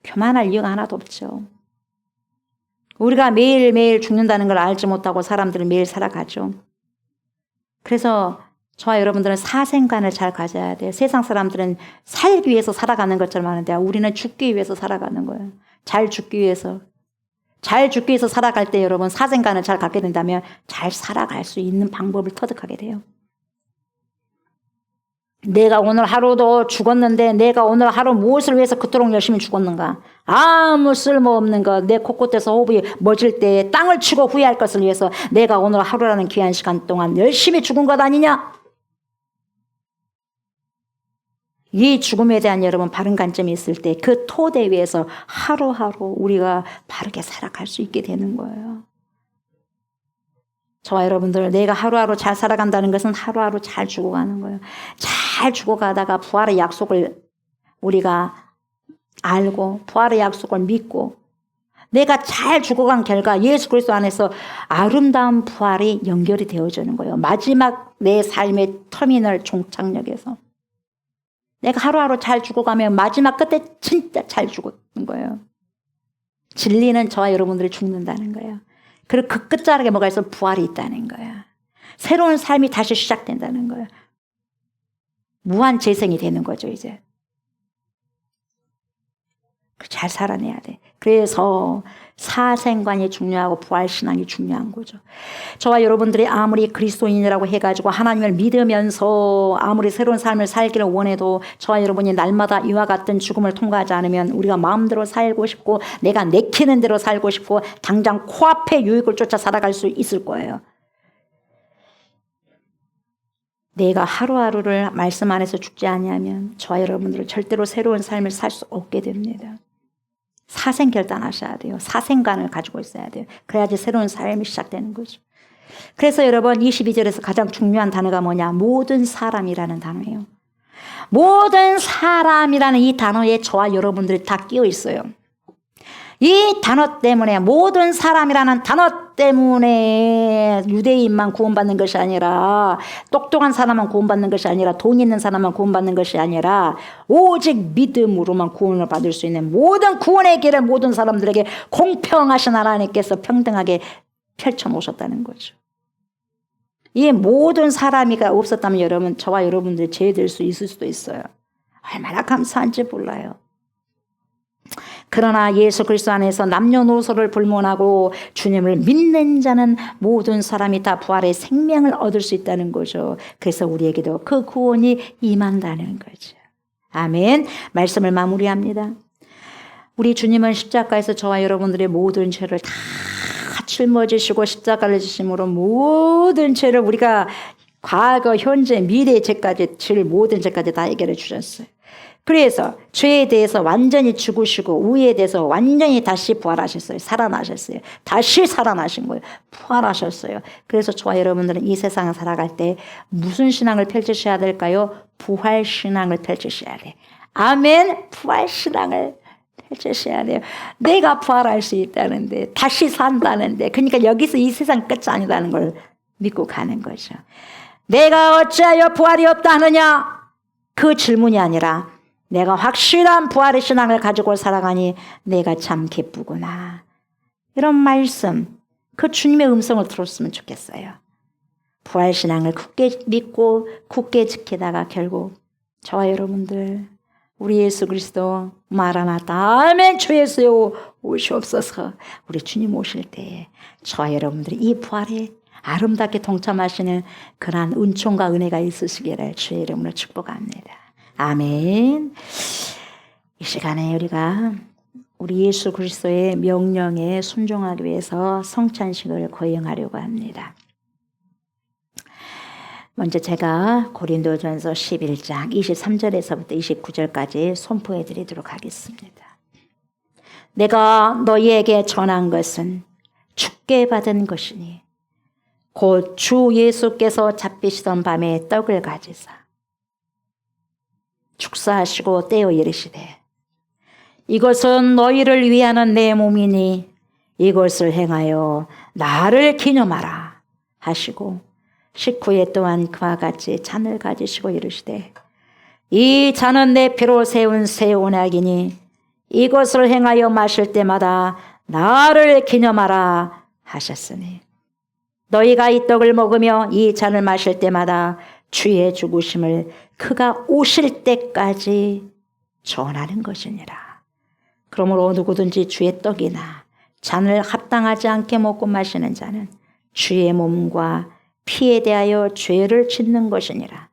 교만할 이유가 하나도 없죠. 우리가 매일매일 죽는다는 걸 알지 못하고 사람들은 매일 살아가죠. 그래서 저와 여러분들은 사생관을 잘 가져야 돼요. 세상 사람들은 살기 위해서 살아가는 것처럼 하는데 우리는 죽기 위해서 살아가는 거예요. 잘 죽기 위해서. 잘 죽기 위해서 살아갈 때 여러분 사생관을 잘 갖게 된다면 잘 살아갈 수 있는 방법을 터득하게 돼요. 내가 오늘 하루도 죽었는데 내가 오늘 하루 무엇을 위해서 그토록 열심히 죽었는가? 아무 쓸모없는 것, 내 코끝에서 호흡이 멎을 때 땅을 치고 후회할 것을 위해서 내가 오늘 하루라는 귀한 시간 동안 열심히 죽은 것 아니냐? 이 죽음에 대한 여러분 바른 관점이 있을 때 그 토대 위에서 하루하루 우리가 바르게 살아갈 수 있게 되는 거예요. 저와 여러분들 내가 하루하루 잘 살아간다는 것은 하루하루 잘 죽어가는 거예요. 잘 죽어가다가 부활의 약속을 우리가 알고 부활의 약속을 믿고 내가 잘 죽어간 결과 예수 그리스도 안에서 아름다운 부활이 연결이 되어지는 거예요. 마지막 내 삶의 터미널 종착역에서 내가 하루하루 잘 죽어가면 마지막 끝에 진짜 잘 죽는 거예요. 진리는 저와 여러분들이 죽는다는 거예요. 그리고 그 끝자락에 뭐가 있어? 부활이 있다는 거야. 새로운 삶이 다시 시작된다는 거야. 무한 재생이 되는 거죠, 이제. 잘 살아내야 돼. 그래서 사생관이 중요하고 부활신앙이 중요한 거죠. 저와 여러분들이 아무리 그리스도인이라고 해가지고 하나님을 믿으면서 아무리 새로운 삶을 살기를 원해도 저와 여러분이 날마다 이와 같은 죽음을 통과하지 않으면 우리가 마음대로 살고 싶고 내가 내키는 대로 살고 싶고 당장 코앞의 유익을 쫓아 살아갈 수 있을 거예요. 내가 하루하루를 말씀 안에서 죽지 아니하면 저와 여러분들은 절대로 새로운 삶을 살 수 없게 됩니다. 사생 결단하셔야 돼요. 사생관을 가지고 있어야 돼요. 그래야지 새로운 삶이 시작되는 거죠. 그래서 여러분 22절에서 가장 중요한 단어가 뭐냐? 모든 사람이라는 단어예요. 모든 사람이라는 이 단어에 저와 여러분들이 다 끼어 있어요. 이 단어 때문에 모든 사람이라는 단어 때문에 유대인만 구원받는 것이 아니라 똑똑한 사람만 구원받는 것이 아니라 돈 있는 사람만 구원받는 것이 아니라 오직 믿음으로만 구원을 받을 수 있는 모든 구원의 길을 모든 사람들에게 공평하신 하나님께서 평등하게 펼쳐놓으셨다는 거죠. 이 모든 사람이가 없었다면 여러분 저와 여러분들이 죄될 수 있을 수도 있어요. 얼마나 감사한지 몰라요. 그러나 예수 그리스도 안에서 남녀노소를 불문하고 주님을 믿는 자는 모든 사람이 다 부활의 생명을 얻을 수 있다는 거죠. 그래서 우리에게도 그 구원이 임한다는 거죠. 아멘. 말씀을 마무리합니다. 우리 주님은 십자가에서 저와 여러분들의 모든 죄를 다 짊어지시고 십자가를 지심으로 모든 죄를 우리가 과거, 현재, 미래의 죄까지 질 모든 죄까지 다 해결해 주셨어요. 그래서 죄에 대해서 완전히 죽으시고 의에 대해서 완전히 다시 부활하셨어요. 살아나셨어요. 다시 살아나신 거예요. 부활하셨어요. 그래서 저와 여러분들은 이 세상을 살아갈 때 무슨 신앙을 펼치셔야 될까요? 부활신앙을 펼치셔야 돼요. 아멘. 부활신앙을 펼치셔야 돼요. 내가 부활할 수 있다는데 다시 산다는데 그러니까 여기서 이 세상 끝이 아니다는 걸 믿고 가는 거죠. 내가 어찌하여 부활이 없다 하느냐? 그 질문이 아니라 내가 확실한 부활의 신앙을 가지고 살아가니 내가 참 기쁘구나. 이런 말씀, 그 주님의 음성을 들었으면 좋겠어요. 부활 신앙을 굳게 믿고 굳게 지키다가 결국 저와 여러분들 우리 예수 그리스도 마라나타 아멘 주 예수여 오시옵소서. 우리 주님 오실 때 저와 여러분들이 이 부활의 아름답게 동참하시는 그러한 은총과 은혜가 있으시기를 주의 이름으로 축복합니다. 아멘. 이 시간에 우리가 우리 예수 그리스도의 명령에 순종하기 위해서 성찬식을 거행하려고 합니다. 먼저 제가 고린도전서 11장 23절에서부터 29절까지 선포해 드리도록 하겠습니다. 내가 너희에게 전한 것은 주께 받은 것이니 곧 주 예수께서 잡히시던 밤에 떡을 가지사 축사하시고 떼어 이르시되 이것은 너희를 위하는 내 몸이니 이것을 행하여 나를 기념하라 하시고 식후에 또한 그와 같이 잔을 가지시고 이르시되 이 잔은 내 피로 세운 새 언약이니 이것을 행하여 마실 때마다 나를 기념하라 하셨으니 너희가 이 떡을 먹으며 이 잔을 마실 때마다 주의 죽으심을 그가 오실 때까지 전하는 것이니라. 그러므로 누구든지 주의 떡이나 잔을 합당하지 않게 먹고 마시는 자는 주의 몸과 피에 대하여 죄를 짓는 것이니라.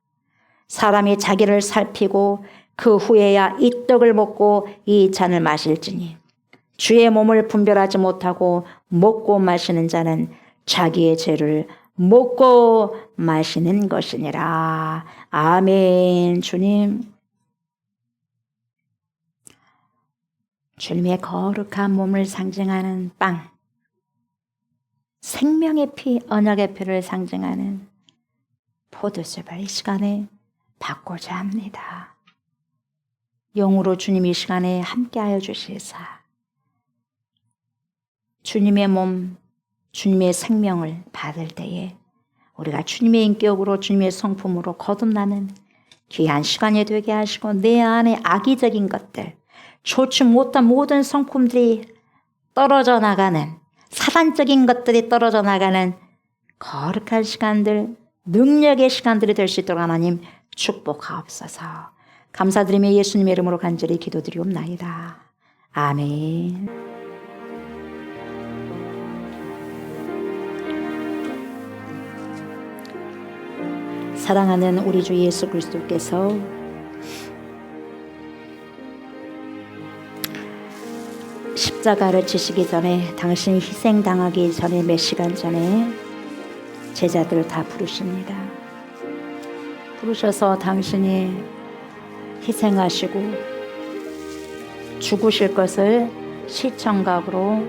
사람이 자기를 살피고 그 후에야 이 떡을 먹고 이 잔을 마실지니 주의 몸을 분별하지 못하고 먹고 마시는 자는 자기의 죄를 먹고 마시는 것이니라. 아멘. 주님의 거룩한 몸을 상징하는 빵, 생명의 피, 언약의 피를 상징하는 포도즙을 이 시간에 받고자 합니다. 영으로 주님 이 시간에 함께하여 주시사 주님의 몸, 주님의 생명을 받을 때에 우리가 주님의 인격으로 주님의 성품으로 거듭나는 귀한 시간이 되게 하시고 내 안에 악의적인 것들, 좋지 못한 모든 성품들이 떨어져 나가는, 사단적인 것들이 떨어져 나가는 거룩한 시간들, 능력의 시간들이 될 수 있도록 하나님 축복하옵소서. 감사드리며 예수님의 이름으로 간절히 기도드리옵나이다. 아멘. 사랑하는 우리 주 예수 그리스도께서 십자가를 지시기 전에, 당신이 희생당하기 전에 몇 시간 전에 제자들을 다 부르십니다. 부르셔서 당신이 희생하시고 죽으실 것을 시청각으로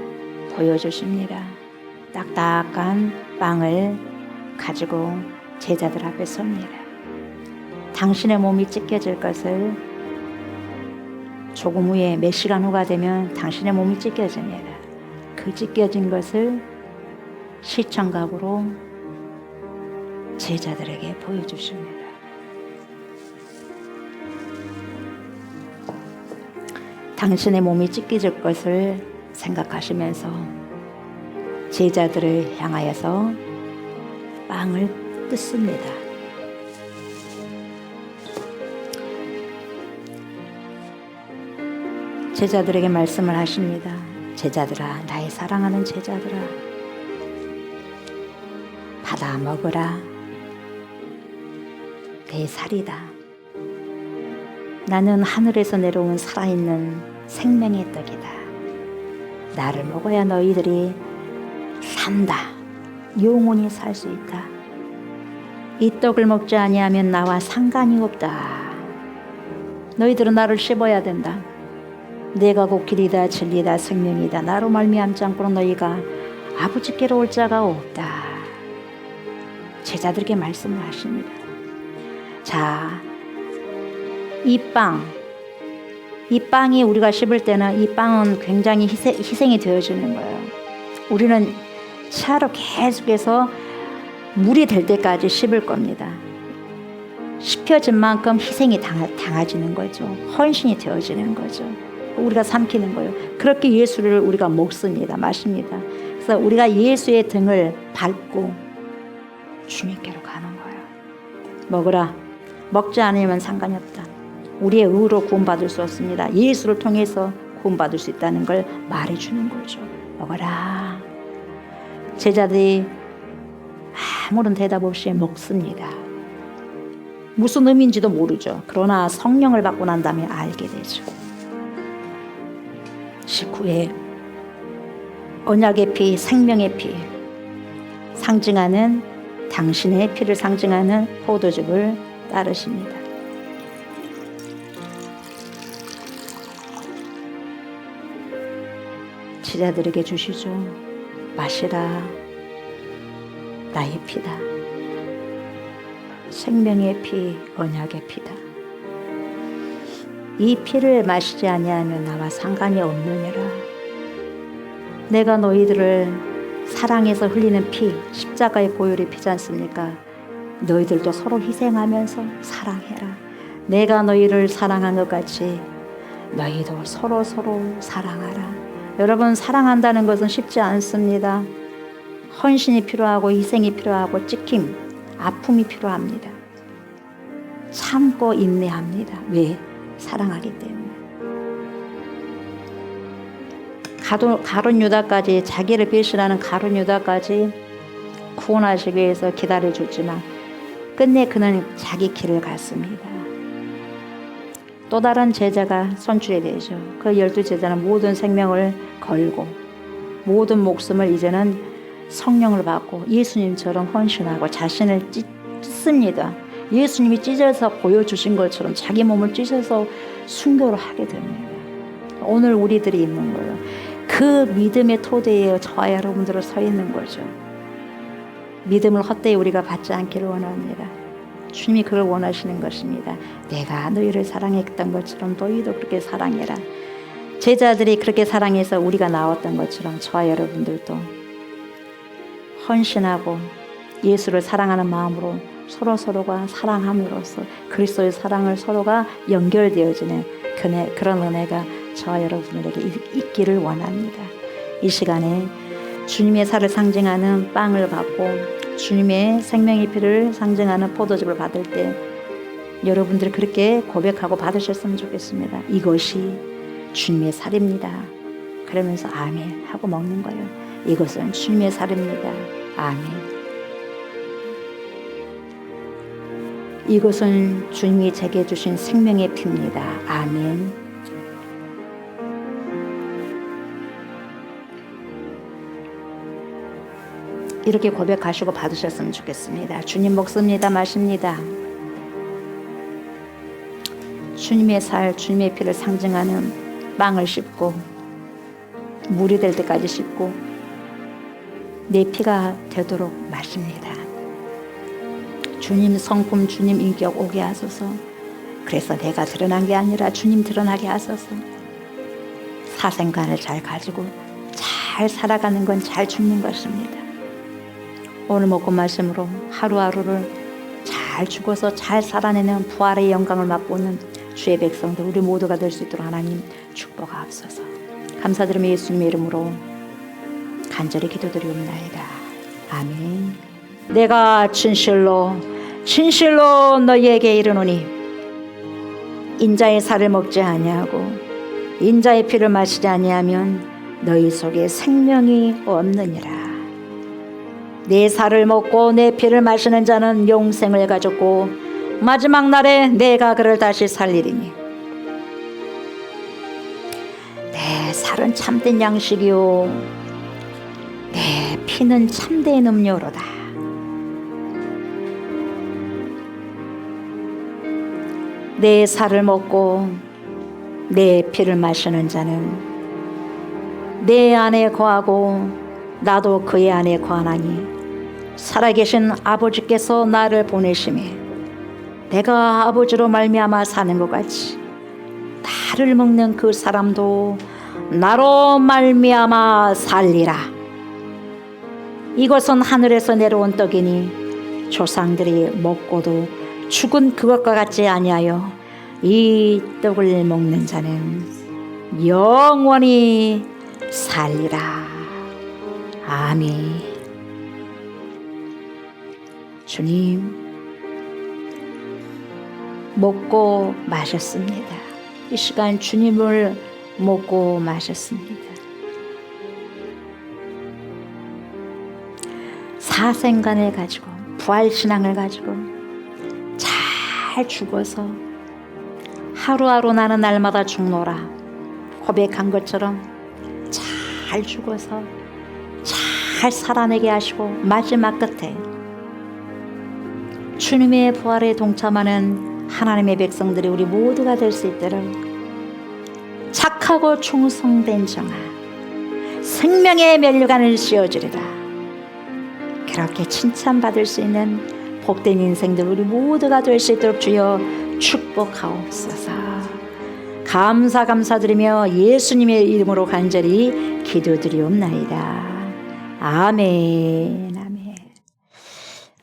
보여주십니다. 딱딱한 빵을 가지고 제자들 앞에 섭니다. 당신의 몸이 찢겨질 것을 조금 후에 몇 시간 후가 되면 당신의 몸이 찢겨집니다. 그 찢겨진 것을 시청각으로 제자들에게 보여주십니다. 당신의 몸이 찢겨질 것을 생각하시면서 제자들을 향하여서 빵을 뜯습니다. 제자들에게 말씀을 하십니다. 제자들아, 나의 사랑하는 제자들아, 받아 먹으라. 내 살이다. 나는 하늘에서 내려온 살아있는 생명의 떡이다. 나를 먹어야 너희들이 산다. 영원히 살 수 있다. 이 떡을 먹지 아니하면 나와 상관이 없다. 너희들은 나를 씹어야 된다. 내가 곧 길이다 진리다 생명이다. 나로 말미암지 않고는 너희가 아버지께로 올 자가 없다. 제자들에게 말씀을 하십니다. 자, 이 빵이 우리가 씹을 때는 이 빵은 굉장히 희생이 되어지는 거예요. 우리는 차로 계속해서 물이 될 때까지 씹을 겁니다. 씹혀진 만큼 희생이 당해지는 거죠. 헌신이 되어지는 거죠. 우리가 삼키는 거예요. 그렇게 예수를 우리가 먹습니다. 마십니다. 그래서 우리가 예수의 등을 밟고 주님께로 가는 거예요. 먹으라. 먹지 않으면 상관이 없다. 우리의 의로 구원받을 수 없습니다. 예수를 통해서 구원받을 수 있다는 걸 말해주는 거죠. 먹어라. 제자들이 아무런 대답 없이 먹습니다. 무슨 의미인지도 모르죠. 그러나 성령을 받고 난 다음에 알게 되죠. 식후에 언약의 피, 생명의 피 상징하는 당신의 피를 상징하는 포도즙을 따르십니다. 제자들에게 주시죠. 마시라. 나의 피다. 생명의 피, 언약의 피다. 이 피를 마시지 아니하면 나와 상관이 없느니라. 내가 너희들을 사랑해서 흘리는 피, 십자가의 보혈이 피지 않습니까? 너희들도 서로 희생하면서 사랑해라. 내가 너희를 사랑한 것 같이 너희도 서로 사랑하라. 여러분, 사랑한다는 것은 쉽지 않습니다. 헌신이 필요하고 희생이 필요하고 찍힘, 아픔이 필요합니다. 참고 인내합니다. 왜? 사랑하기 때문에. 가룟 유다까지, 자기를 배신하는 가룟 유다까지 구원하시기 위해서 기다려줬지만 끝내 그는 자기 길을 갔습니다. 또 다른 제자가 선출이 되죠. 그 12제자는 모든 생명을 걸고 모든 목숨을 이제는 성령을 받고 예수님처럼 헌신하고 자신을 찢습니다. 예수님이 찢어서 보여주신 것처럼 자기 몸을 찢어서 순교를 하게 됩니다. 오늘 우리들이 있는 거예요. 그 믿음의 토대에 저와 여러분들은 서 있는 거죠. 믿음을 헛되이 우리가 받지 않기를 원합니다. 주님이 그걸 원하시는 것입니다. 내가 너희를 사랑했던 것처럼 너희도 그렇게 사랑해라. 제자들이 그렇게 사랑해서 우리가 나왔던 것처럼 저와 여러분들도 헌신하고 예수를 사랑하는 마음으로 서로가 사랑함으로써 그리스도의 사랑을 서로가 연결되어지는 그런 은혜가 저와 여러분들에게 있기를 원합니다. 이 시간에 주님의 살을 상징하는 빵을 받고 주님의 생명의 피를 상징하는 포도즙을 받을 때 여러분들이 그렇게 고백하고 받으셨으면 좋겠습니다. 이것이 주님의 살입니다. 그러면서 아멘 하고 먹는 거예요. 이것은 주님의 살입니다. 아멘. 이것은 주님이 제게 주신 생명의 피입니다. 아멘. 이렇게 고백하시고 받으셨으면 좋겠습니다. 주님 먹습니다. 마십니다. 주님의 살, 주님의 피를 상징하는 빵을 씹고 물이 될 때까지 씹고 내 피가 되도록 마십니다. 주님 성품, 주님 인격 오게 하소서. 그래서 내가 드러난 게 아니라 주님 드러나게 하소서. 사생관을 잘 가지고 잘 살아가는 건 잘 죽는 것입니다. 오늘 먹고 말씀으로 하루하루를 잘 죽어서 잘 살아내는 부활의 영광을 맛보는 주의 백성들 우리 모두가 될 수 있도록 하나님 축복하옵소서. 감사드리며 예수님의 이름으로 간절히 기도드리옵나이다. 아멘. 내가 진실로 너희에게 이르노니 인자의 살을 먹지 아니하고 인자의 피를 마시지 아니하면 너희 속에 생명이 없느니라. 내 살을 먹고 내 피를 마시는 자는 영생을 가졌고 마지막 날에 내가 그를 다시 살리리니 내 살은 참된 양식이요 내 피는 참된 음료로다. 내 살을 먹고 내 피를 마시는 자는 내 안에 거하고 나도 그의 안에 거하나니 살아계신 아버지께서 나를 보내심에 내가 아버지로 말미암아 사는 것 같이 나를 먹는 그 사람도 나로 말미암아 살리라. 이것은 하늘에서 내려온 떡이니 조상들이 먹고도 죽은 그것과 같지 아니하여 이 떡을 먹는 자는 영원히 살리라. 아멘. 주님 먹고 마셨습니다. 이 시간 주님을 먹고 마셨습니다. 사생관을 가지고 부활신앙을 가지고 잘 죽어서 하루하루 나는 날마다 죽노라 고백한 것처럼 잘 죽어서 잘 살아내게 하시고 마지막 끝에 주님의 부활에 동참하는 하나님의 백성들이 우리 모두가 될 수 있도록 착하고 충성된 정아 생명의 면류관을 씌워주리라. 그렇게 칭찬받을 수 있는 복된 인생들 우리 모두가 될 수 있도록 주여 축복하옵소서. 감사드리며 예수님의 이름으로 간절히 기도드리옵나이다. 아멘. 아멘.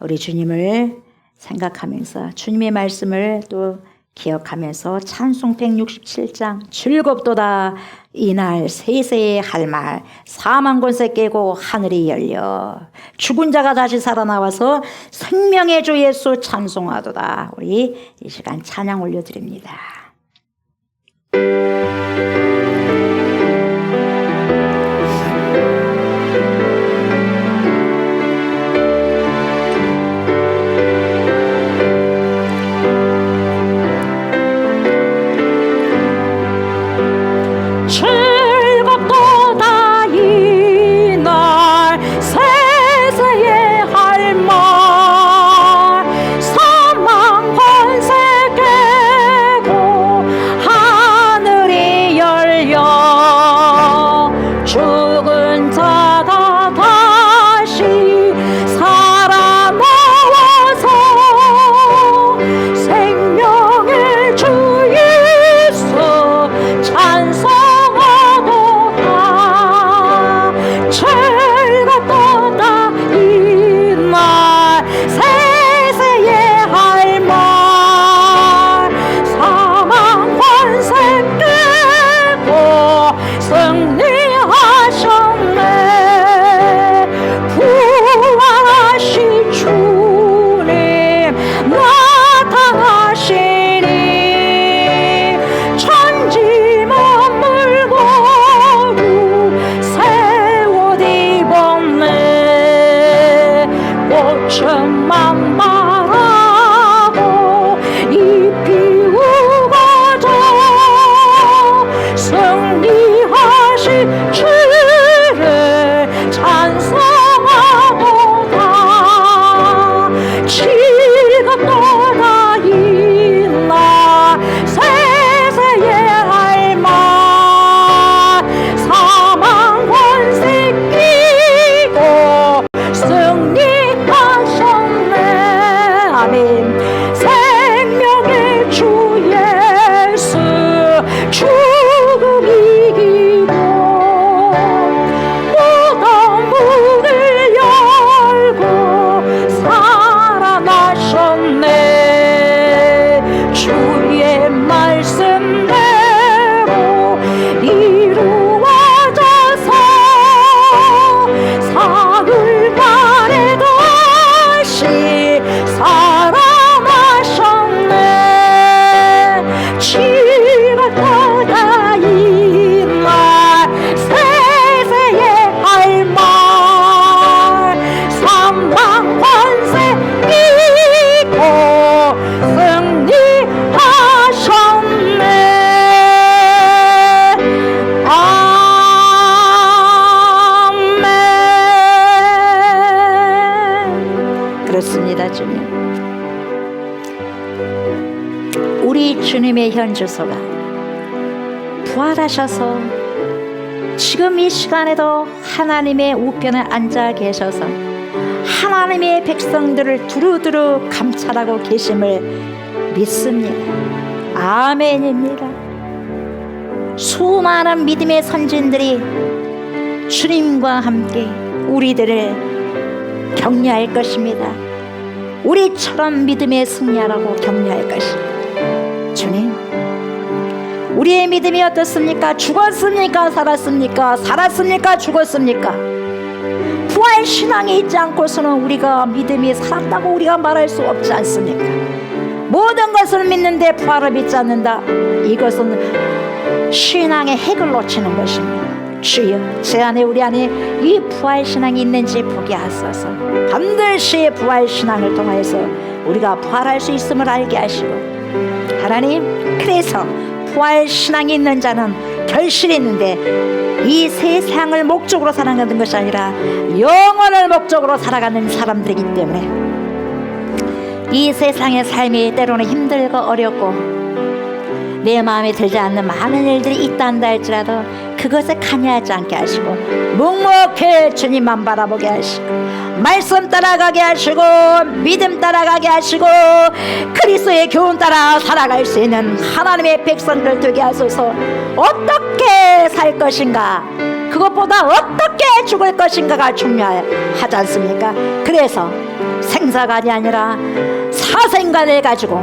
우리 주님을 생각하면서 주님의 말씀을 또 기억하면서 찬송 167장 즐겁도다 이날 세세에 할 말 사망 권세 깨고 하늘이 열려 죽은 자가 다시 살아나와서 생명의 주 예수 찬송하도다. 우리 이 시간 찬양 올려드립니다. 즐겁도다 이날 세세에 할 말 사망 권세 깨고 하늘이 열려 죽은 자가 다시 살아나와서 생명의 주 예수 찬송 즐겁도다 이날 세세에 할 말 사망 권세 깨고 승리하셨네 부활하신 주님 나타나시니 천지 만물 거룩 꽃은 만발하고 잎이 우거져 승리하신 주를 찬송하도다. 즐겁도다 이날 세세에 할 말 사망 권세 끼고 승리하셨네. 아멘. 생명의 주 예수 죽음 이기고 무덤 문을 열고 살아나셨네. 주의 말씀대로 이루어져서 사흘만에 다시 살아나셨네. 즐겁도다 이날 세세에 할 말 사망 권세 끼고 승리하셨네. 아멘. 그렇습니다. 주님, 우리 주님의 현주소가 부활하셔서 지금 이 시간에도 하나님의 우편에 앉아 계셔서 하나님의 백성들을 두루두루 감찰하고 계심을 믿습니다. 아멘입니다. 수많은 믿음의 선진들이 주님과 함께 우리들을 격려할 것입니다. 우리처럼 믿음의 승리하라고 격려할 것입니다. 주님, 우리의 믿음이 어떻습니까? 죽었습니까? 살았습니까? 살았습니까? 죽었습니까? 부활 신앙이 있지 않고서는 우리가 믿음이 살았다고 우리가 말할 수 없지 않습니까? 모든 것을 믿는데 부활을 믿지 않는다. 이것은 신앙의 핵을 놓치는 것입니다. 주여 제 안에 우리 안에 이 부활신앙이 있는지 보게 하소서. 반드시 부활신앙을 통하여서 우리가 부활할 수 있음을 알게 하시고 하나님 그래서 부활신앙이 있는 자는 결실이 있는데 이 세상을 목적으로 살아가는 것이 아니라 영원을 목적으로 살아가는 사람들이기 때문에 이 세상의 삶이 때로는 힘들고 어렵고 내 마음에 들지 않는 많은 일들이 있다 한다 할지라도 그것에 관여하지 않게 하시고 묵묵히 주님만 바라보게 하시고 말씀 따라가게 하시고 믿음 따라가게 하시고 그리스도의 교훈 따라 살아갈 수 있는 하나님의 백성들 되게 하소서. 어떻게 살 것인가 그것보다 어떻게 죽을 것인가가 중요하지 않습니까? 그래서 생사관이 아니라 사생관을 가지고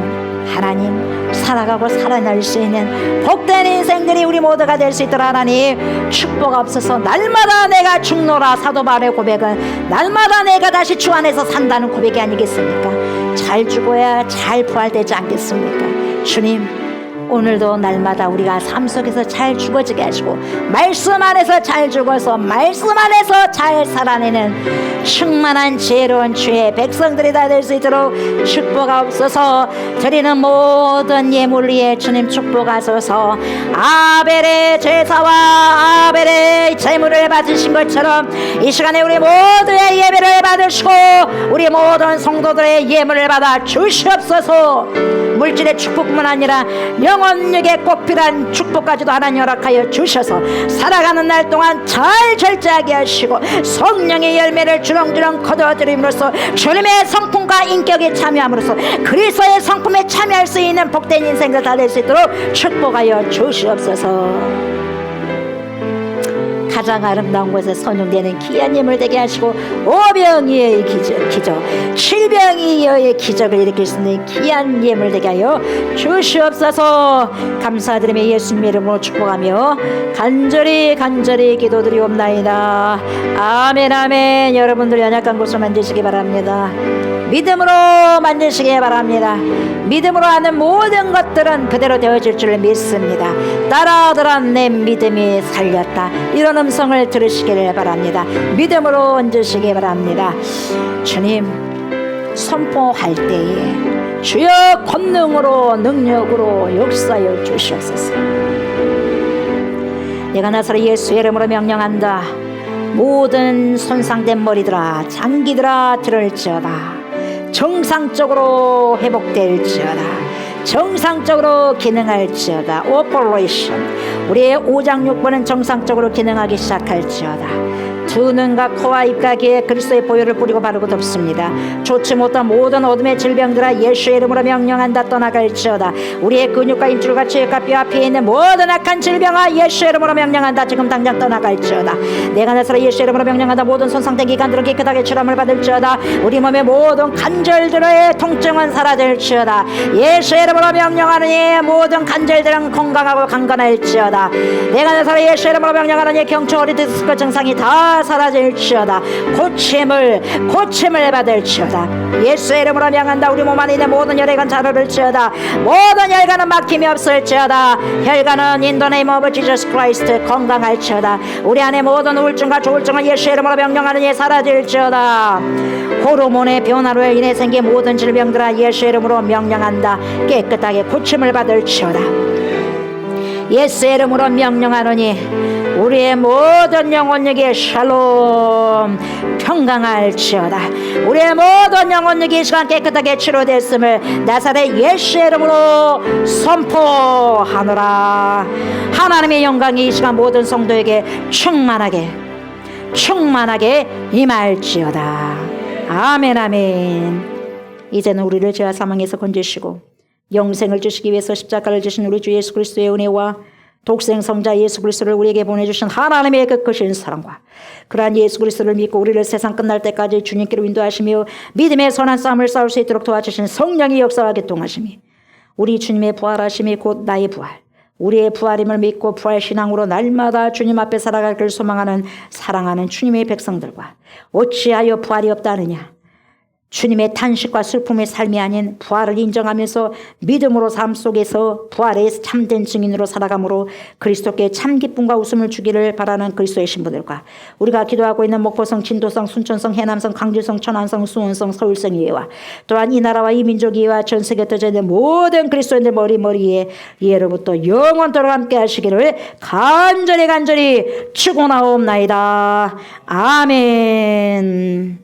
하나님 살아가고 살아날 수 있는 복된 인생들이 우리 모두가 될 수 있도록 하나님 축복하옵소서. 날마다 내가 죽노라 사도 바울의 고백은 날마다 내가 다시 주 안에서 산다는 고백이 아니겠습니까? 잘 죽어야 잘 부활되지 않겠습니까? 주님 오늘도 날마다 우리가 삶 속에서 잘 죽어지게 하시고 말씀 안에서 잘 죽어서 말씀 안에서 잘 살아내는 충만한 지혜로운 주의 백성들이 다 될 수 있도록 축복하옵소서. 드리는 모든 예물 위에 주님 축복하소서. 아벨의 제사와 아벨의 제물을 받으신 것처럼 이 시간에 우리 모두의 예배를 받으시고 우리 모든 성도들의 예물을 받아 주시옵소서. 물질의 축복뿐만 아니라 영혼력에 꼭 필요한 축복까지도 하나님 허락하여 주셔서 살아가는 날 동안 잘 절제하게 하시고 성령의 열매를 주렁주렁 거두어드림으로써 주님의 성품과 인격에 참여함으로써 그리스도의 성품에 참여할 수 있는 복된 인생들 다 될 수 있도록 축복하여 주시옵소서. 가장 아름다운 곳에 선용되는 귀한 예물 되게 하시고 오병이어의 기적 7병이어의 기적을 일으킬 수 있는 귀한 예물 되게 하여 주시옵소서. 감사드리며 예수님 이름으로 축복하며 간절히 기도드리옵나이다. 아멘 아멘. 여러분들 연약한 곳을 만지시기 바랍니다. 믿음으로 만지시기 바랍니다. 믿음으로 하는 모든 것들은 그대로 되어질 줄 믿습니다. 따라하더라 내 믿음이 살렸다. 이런 음성을 들으시기를 바랍니다. 믿음으로 얹으시기 바랍니다. 주님 선포할 때에 주여 권능으로 능력으로 역사하여 주시옵소서. 내가 나사로 예수 이름으로 명령한다. 모든 손상된 머리들아 장기들아 들을지어다. 정상적으로 회복될지어다. 정상적으로 기능할지어다. 오퍼레이션 우리의 오장육부는 정상적으로 기능하기 시작할지어다. 두 눈과 코와 입과 귀에 그리스도의 보혈을 뿌리고 바르고 덮습니다. 좋지 못한 모든 어둠의 질병들아 예수의 이름으로 명령한다. 떠나갈지어다. 우리의 근육과 인줄과 체육과 뼈와 피에 있는 모든 악한 질병아 예수의 이름으로 명령한다. 지금 당장 떠나갈지어다. 내가 나서로 예수의 이름으로 명령한다. 모든 손상된 기관들은 깨끗하게 치료함을 받을지어다. 우리 몸의 모든 관절들의 통증은 사라질지어다. 예수의 이름으로 명령하느니 모든 관절들은 건강하고 강건할지어다. 내가 나서로 예수의 이름으로 명령하느니 경추 어리디스크 증상이 다 사라질지어다. 고침을 받을지어다. 예수의 이름으로 명한다. 우리 몸 안에 있는 모든 혈액은 자르를지어다. 모든 혈관은 막힘이 없을지어다. 혈관은 in the name of Jesus Christ 건강할지어다. 우리 안에 모든 우울증과 조울증은 예수의 이름으로 명령하느니 사라질지어다. 호르몬의 변화로 인해 생긴 모든 질병들아 예수의 이름으로 명령한다. 깨끗하게 고침을 받을지어다. 예수의 이름으로 명령하노니 우리의 모든 영혼력이 샬롬 평강할지어다. 우리의 모든 영혼력이 이 시간 깨끗하게 치료됐음을 나사렛 예수의 이름으로 선포하노라. 하나님의 영광이 이 시간 모든 성도에게 충만하게 임할지어다. 아멘 아멘. 이제는 우리를 죄와 사망에서 건지시고 영생을 주시기 위해서 십자가를 지신 우리 주 예수 그리스도의 은혜와 독생 성자 예수 그리스도를 우리에게 보내주신 하나님의 그 크신 사랑과 그러한 예수 그리스도를 믿고 우리를 세상 끝날 때까지 주님께로 인도하시며 믿음의 선한 싸움을 싸울 수 있도록 도와주신 성령의 역사와 개통하심이 우리 주님의 부활하심이 곧 나의 부활 우리의 부활임을 믿고 부활신앙으로 날마다 주님 앞에 살아가길 소망하는 사랑하는 주님의 백성들과 어찌하여 부활이 없다느냐 주님의 탄식과 슬픔의 삶이 아닌 부활을 인정하면서 믿음으로 삶 속에서 부활의 참된 증인으로 살아감으로 그리스도께 참 기쁨과 웃음을 주기를 바라는 그리스도의 신부들과 우리가 기도하고 있는 목포성, 진도성, 순천성, 해남성, 광주성, 천안성, 수원성, 서울성 이해와 또한 이 나라와 이 민족 이해와 전 세계에 떠져 있는 모든 그리스도인들 머리에 이해로부터 영원토록 함께 하시기를 간절히 축원하옵나이다. 아멘.